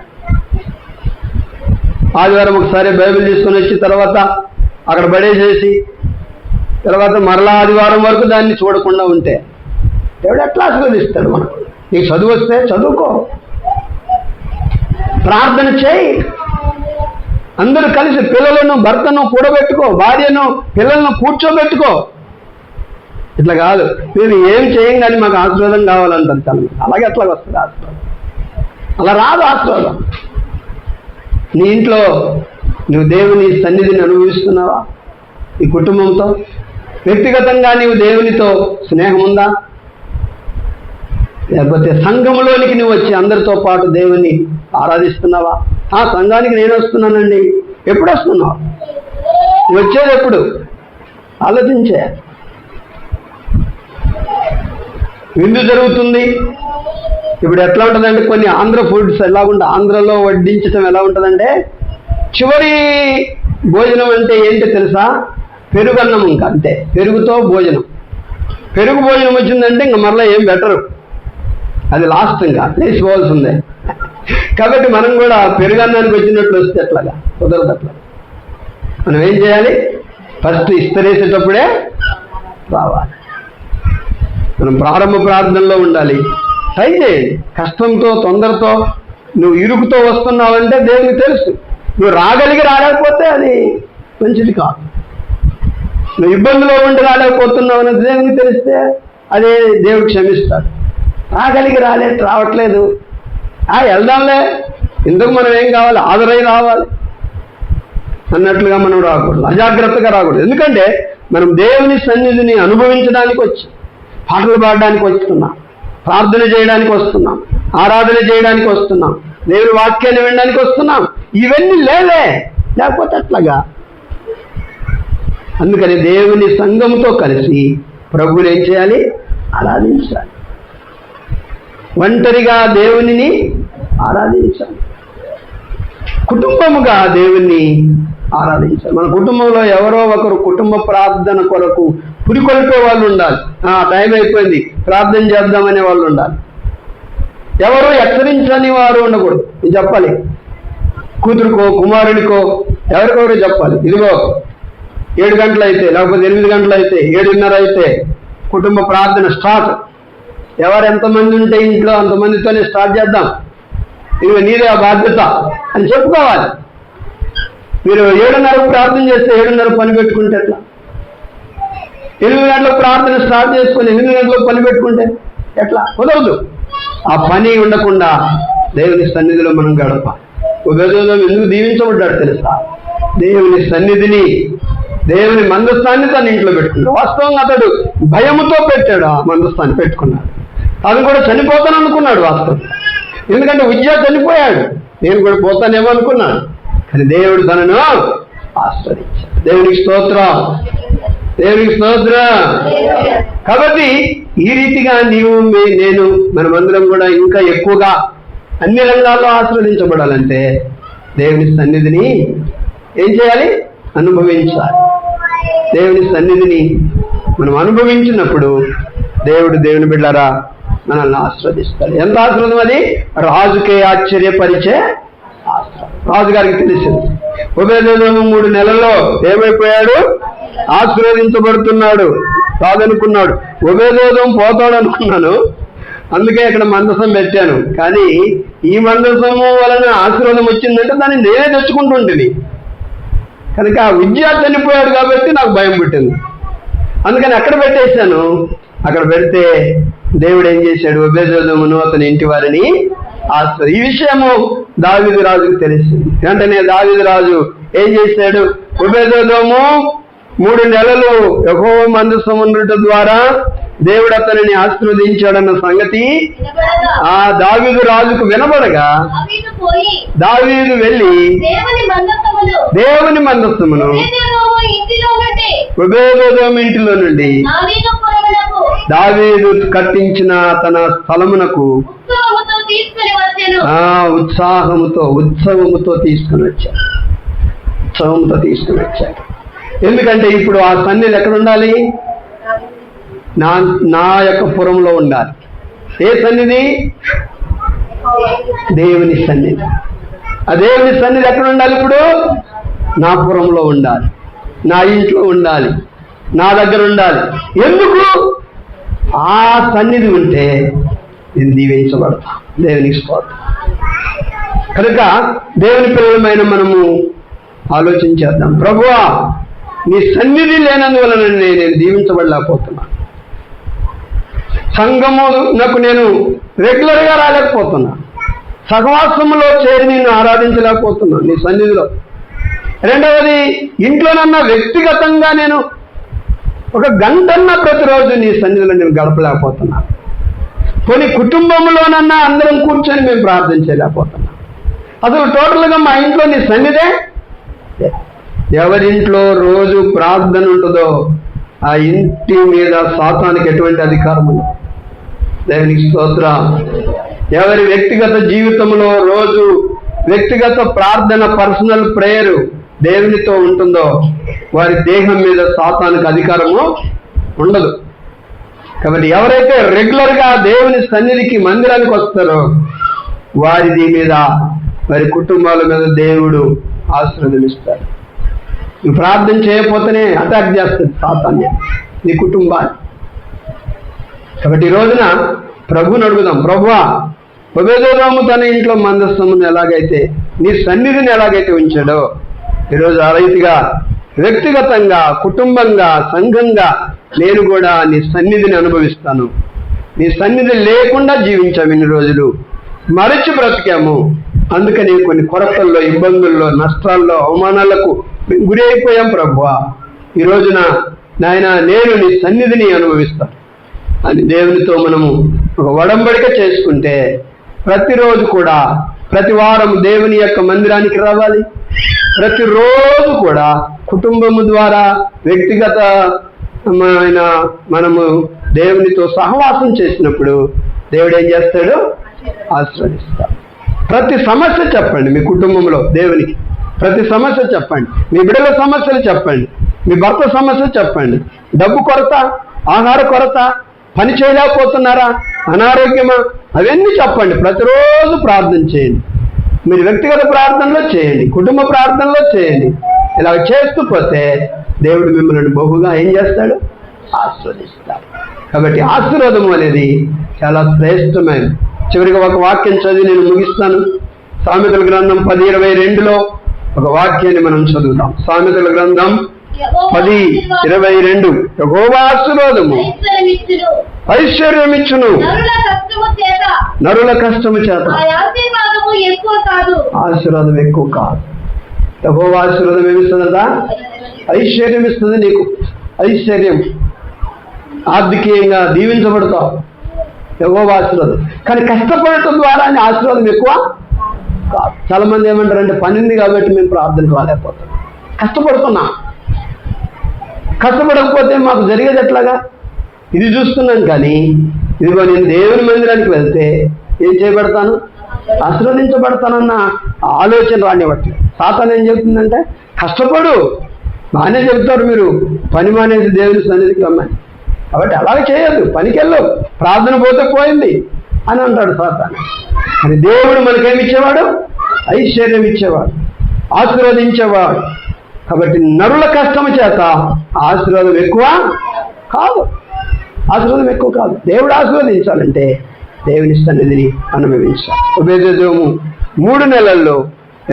ఆదివారం ఒకసారి బైబిల్ తీసుకొని వచ్చి తర్వాత అక్కడ పడేసేసి తర్వాత మరలా ఆదివారం వరకు దాన్ని చూడకుండా ఉంటే దేవుడు ఎట్లా ఆశీర్వదిస్తాడు? మనకు నీకు చదువు వస్తే చదువుకో, ప్రార్థన చేయి, అందరూ కలిసి పిల్లలను భర్తను కూడబెట్టుకో, భార్యను పిల్లలను కూర్చోబెట్టుకో. ఇట్లా కాదు, మేము ఏం చేయం కానీ మాకు ఆశీర్వాదం కావాలంటారు తను. అలాగే ఎట్లా వస్తుంది ఆశీర్వాదం? అలా రాదు ఆశీర్వాదం. నీ ఇంట్లో నువ్వు దేవుని సన్నిధిని అనుభవిస్తున్నావా? ఈ కుటుంబంతో వ్యక్తిగతంగా నీవు దేవునితో స్నేహం ఉందా? లేకపోతే సంఘంలోనికి నువ్వు వచ్చి అందరితో పాటు దేవుని ఆరాధిస్తున్నావా? ఆ సంఘానికి నేను వస్తున్నానండి. ఎప్పుడు వస్తున్నావు? వచ్చేది ఎప్పుడు? ఆలోచించే. విందు జరుగుతుంది. ఇప్పుడు ఎట్లా ఉంటుందంటే కొన్ని ఆంధ్ర ఫుడ్స్ ఎలాగుంటే ఆంధ్రలో వడ్డించడం ఎలా ఉంటుందంటే చివరి భోజనం అంటే ఏంటో తెలుసా? పెరుగన్నం. ఇంకా అంతే, పెరుగుతో భోజనం. పెరుగు భోజనం వచ్చిందంటే ఇంకా మరలా ఏం బెటరు, అది లాస్ట్, ఇంకా లేచిపోవాల్సిందే. కాబట్టి మనం కూడా పెరుగన్నానికి వచ్చినట్లు వస్తే ఎట్లాగా కుదరదు. అట్లా మనం ఏం చేయాలి? ఫస్ట్ ఇస్తరేసేటప్పుడే రావాలి. మనం ప్రారంభ ప్రార్థనలో ఉండాలి. ట్రై చేయండి. కష్టంతో తొందరతో నువ్వు ఇరుకుతో వస్తున్నావంటే దేవునికి తెలుసు. నువ్వు రాలేకపోతే అది మంచిది కాదు. నువ్వు ఇబ్బందిలో ఉండి రాలేకపోతున్నావు అనేది దేవునికి తెలిస్తే అదే దేవుడు క్షమిస్తాడు. రావట్లేదు, వెళ్దాంలే, ఇందుకు మనం ఏం కావాలి? ఆదరై రావాలి అన్నట్లుగా మనం రాకూడదు, అజాగ్రత్తగా రాకూడదు. ఎందుకంటే మనం దేవుని సన్నిధిని అనుభవించడానికి వచ్చి, పాటలు పాడడానికి వస్తున్నాం, ప్రార్థన చేయడానికి వస్తున్నాం, ఆరాధన చేయడానికి వస్తున్నాం, దేవుని వాక్యాన్ని వినడానికి వస్తున్నాం. ఇవన్నీ లేకపోతే అట్లాగా. అందుకని దేవుని సంఘంతో కలిసి ప్రభువుని ఏం చేయాలి? ఆరాధించాలి. ఒంటరిగా దేవునిని ఆరాధించాలి, కుటుంబముగా దేవుణ్ణి ఆరాధించాలి. మన కుటుంబంలో ఎవరో ఒకరు కుటుంబ ప్రార్థన కొరకు పురికొల్పే వాళ్ళు ఉండాలి. టైం అయిపోయింది ప్రార్థన చేద్దామనే వాళ్ళు ఉండాలి. ఎవరు హెచ్చరించని వారు ఉండకూడదు. ఇది చెప్పాలి, కూతురుకో కుమారుడికో ఎవరికొకరు చెప్పాలి, ఇదిగో 7 గంటలు అయితే, లేకపోతే 8 గంటలు అయితే, 7:30 అయితే కుటుంబ ప్రార్థన స్టార్ట్. ఎవరు ఎంతమంది ఉంటే ఇంట్లో అంతమందితోనే స్టార్ట్ చేద్దాం, ఇదిగో నీదే ఆ బాధ్యత అని చెప్పుకోవాలి. మీరు 7:30 ప్రార్థన చేస్తే 7:30 పని పెట్టుకుంటే ఎట్లా? 8 గంటలకు ప్రార్థన స్టార్ట్ చేసుకుని 8 గంటలకు పని పెట్టుకుంటే ఎట్లా? కుదరదు. ఆ పని ఉండకుండా దేవుని సన్నిధిలో మనం గడపాలి. ఉబేదోదోము ఎందుకు దీవించబడ్డాడు తెలుసా? దేవుని సన్నిధిని, దేవుని మందస్థాన్ని తన ఇంట్లో పెట్టుకున్నాడు. వాస్తవంగా అతడు భయముతో పెట్టాడు, ఆ మందస్థాన్ని పెట్టుకున్నాడు. అతను కూడా చనిపోతాను అనుకున్నాడు వాస్తవం. ఎందుకంటే ఉజ్జా చనిపోయాడు, నేను కూడా పోతానేమో అనుకున్నాడు. కానీ దేవుడు తనను ఆశ్రయించాడు. దేవునికి స్తోత్రం, దేవునికి స్తోత్రం. కాబట్టి ఈ రీతిగా నీవు నేను మనమందరం కూడా ఇంకా ఎక్కువగా అన్ని రంగాల్లో ఆశీర్వదించబడాలంటే దేవుని సన్నిధిని ఏం చేయాలి? అనుభవించాలి. దేవుని సన్నిధిని మనం అనుభవించినప్పుడు దేవుని బిడ్డలారా మనల్ని ఆశీర్వదిస్తాడు. ఎంత ఆశీర్వాదం అది? రాజుకే ఆశ్చర్యపరిచే ఆశీర్వాదం. రాజుగారికి తెలిసింది ఉబేదోదోము 3 నెలల్లో ఏమైపోయాడు? ఆశీర్వదించబడుతున్నాడు. కాదనుకున్నాడు, ఉబేదోదోము పోతాడు అనుకున్నాను, అందుకే ఇక్కడ మందసం పెట్టాను. కానీ ఈ మందసము వలన ఆశీర్వాదం వచ్చిందంటే దాన్ని నేనే తెచ్చుకుంటుంటుంది. కనుక ఉజ్జా చనిపోయాడు కాబట్టి నాకు భయం పుట్టింది, అందుకని అక్కడ పెట్టేశాను. అక్కడ పెడితే దేవుడు ఏం చేశాడు? ఉబేదోదోమును అతని ఇంటి వారిని ఆశీర్వదించాడు. ఈ విషయము దావీదు రాజుకు తెలిసింది. వెంటనే దావీదు రాజు ఏం చేశాడు? ఉబేదోదోము 3 నెలలు యెహోవా మందసం ఉండటం ద్వారా దేవుడు అతనిని ఆశీర్వదించాడన్న సంగతి ఆ దావీదు రాజుకు వినబడగా దావీదు వెళ్ళి దేవుని మందసమును ఉబేదోదోము ఇంటిలో నుండి దావీదు కట్టించిన తన స్థలమునకు ఉత్సవముతో తీసుకుని వచ్చాడు. ఎందుకంటే ఇప్పుడు ఆ సన్నిధి ఎక్కడ ఉండాలి? నా యొక్క పురంలో ఉండాలి. ఏ సన్నిధి? దేవుని సన్నిధి. ఆ దేవుని సన్నిధి ఎక్కడ ఉండాలి? ఇప్పుడు నా పురంలో ఉండాలి, నా ఇంట్లో ఉండాలి, నా దగ్గర ఉండాలి. ఎందుకు? ఆ సన్నిధి ఉంటే నేను దీవించబడతా. దేవునికి స్తోత్రం. కనుక దేవుని పిల్లలమైన మనము ఆలోచించేద్దాం. ప్రభువా, నీ సన్నిధి లేనందువలన నేను దీవించబడలేకపోతున్నా. సంఘమునకు నేను రెగ్యులర్గా రాలేకపోతున్నా. సహవాసములో చేరి నిన్ను ఆరాధించలేకపోతున్నా నీ సన్నిధిలో. రెండవది, ఇంట్లోనన్నా వ్యక్తిగతంగా నేను 1 గంటన్నా ప్రతిరోజు నీ సన్నిధిలో నేను గడపలేకపోతున్నా. కొన్ని కుటుంబంలోనన్నా అందరం కూర్చొని మేము ప్రార్థన చేయలేకపోతున్నాం. అసలు టోటల్గా మా ఇంట్లో నీ సన్నిధే. ఎవరింట్లో రోజు ప్రార్థన ఉంటుందో ఆ ఇంటి మీద సాతానికి ఎటువంటి అధికారం ఉంది? దేవునికి స్తోత్రం. ఎవరి వ్యక్తిగత జీవితంలో రోజు వ్యక్తిగత ప్రార్థన, పర్సనల్ ప్రేయర్ దేవునితో ఉంటుందో వారి దేహం మీద సాతానికి అధికారము ఉండదు. కాబట్టి ఎవరైతే రెగ్యులర్గా దేవుని సన్నిధికి, మందిరానికి వస్తారో వారి మీద, వారి కుటుంబాల మీద దేవుడు ఆశీర్వదిస్తాడు. నువ్వు ప్రార్థన చేయకపోతేనే అటాక్ చేస్తుంది సాతాన్య నీ కుటుంబాన్ని. కాబట్టి ఈ రోజున ప్రభువుని అడుగుదాం. ప్రభువా, ఉబేదోదోము తన ఇంట్లో మందసమును ఎలాగైతే, నీ సన్నిధిని ఎలాగైతే ఉంచాడో, ఈరోజు ఆ రీతిగా వ్యక్తిగతంగా, కుటుంబంగా, సంఘంగా నేను కూడా నీ సన్నిధిని అనుభవిస్తాను. నీ సన్నిధి లేకుండా జీవించాము ఇన్ని రోజులు, మరచి బ్రతికాము. అందుకని కొన్ని కొరతల్లో, ఇబ్బందుల్లో, నష్టాల్లో, అవమానాలకు గురి అయిపోయాం. ప్రభువా, ఈ రోజున నాయన నేను నీ సన్నిధిని అనుభవిస్తాను అని దేవునితో మనము ఒక ఒడంబడిక చేసుకుంటే, ప్రతిరోజు కూడా, ప్రతి వారం దేవుని యొక్క మందిరానికి రావాలి. ప్రతిరోజు కూడా కుటుంబము ద్వారా, వ్యక్తిగతమైన మనము దేవునితో సహవాసం చేసినప్పుడు దేవుడు ఏం చేస్తాడు? ఆశీర్వదిస్తాడు. ప్రతి సమస్య చెప్పండి మీ కుటుంబంలో దేవునికి. ప్రతి సమస్య చెప్పండి. మీ బిడ్డల సమస్యలు చెప్పండి, మీ భర్త సమస్యలు చెప్పండి. డబ్బు కొరత, ఆహార కొరత, పని చేయలేకపోతున్నారా, అనారోగ్యమా, అవన్నీ చెప్పండి. ప్రతిరోజు ప్రార్థన చేయండి. మీరు వ్యక్తిగత ప్రార్థనలో చేయండి, కుటుంబ ప్రార్థనలో చేయండి. ఇలా చేస్తూ పోతే దేవుడు మిమ్మల్ని బహుగా ఏం చేస్తాడు? ఆశీర్వదిస్తాడు. కాబట్టి ఆశీర్వాదం అనేది చాలా శ్రేష్టమైనది. చివరిగా ఒక వాక్యం చదివి నేను ముగిస్తాను. సామెతల గ్రంథం 10:22లో ఒక వాక్యాన్ని మనం చదువుతాం. సామెతల గ్రంథం 10:22. యెహోవా ఆశీర్వాదము ఐశ్వర్యమిచ్చును, నరుల కష్టము చేత ఆశీర్వాదం ఎక్కువ కాదు. యెహోవా ఆశీర్వాదం ఏమిస్తుందా? ఐశ్వర్యం ఇస్తుంది. నీకు ఐశ్వర్యం, ఆర్థికంగా దీవించబడతావు. యెహోవా ఆశీర్వాదం. కానీ కష్టపడటం ద్వారా ఆశీర్వాదం ఎక్కువ కాదు. చాలా మంది ఏమంటారంటే, పని ఉంది కాబట్టి మేము ప్రార్థనకు రాలేకపోతాం. కష్టపడకపోతే మాకు జరిగేది ఎట్లాగా? ఇది చూస్తున్నాను. కానీ ఇదిగో నేను దేవుని మందిరానికి వెళ్తే ఏం చేయబడతాను? ఆశీర్వదించబడతానన్న ఆలోచన రానివ్వట్లేదు. సాతాను ఏం చెబుతుందంటే, కష్టపడు. బాగానే చెబుతారు మీరు, పని మానేసి దేవుని సన్నిధికి రమ్మని. కాబట్టి అలాగే చేయొద్దు, పనికి వెళ్ళు, ప్రార్థన పోతే పోయింది అని అంటాడు సాతాను. కానీ దేవుడు మనకేమి ఇచ్చేవాడు? ఐశ్వర్యం ఇచ్చేవాడు, ఆశీర్వదించేవాడు. కాబట్టి నరుల కష్టము చేత ఆశీర్వాదం ఎక్కువ కాదు. దేవుడు ఆశీర్వదించాలంటే దేవుని సన్నిధిని అనుభవించాలి. ఉపేదోము 3 నెలల్లో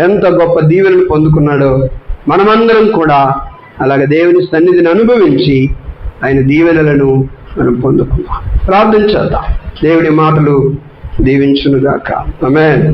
ఎంత గొప్ప దీవెనలు పొందుకున్నాడో మనమందరం కూడా అలాగే దేవుని సన్నిధిని అనుభవించి ఆయన దీవెనలను మనం పొందుకున్నాం. ప్రార్థన చేద్దాం. దేవుడి మాటలు దీవించునుగాక. ఆమేన్.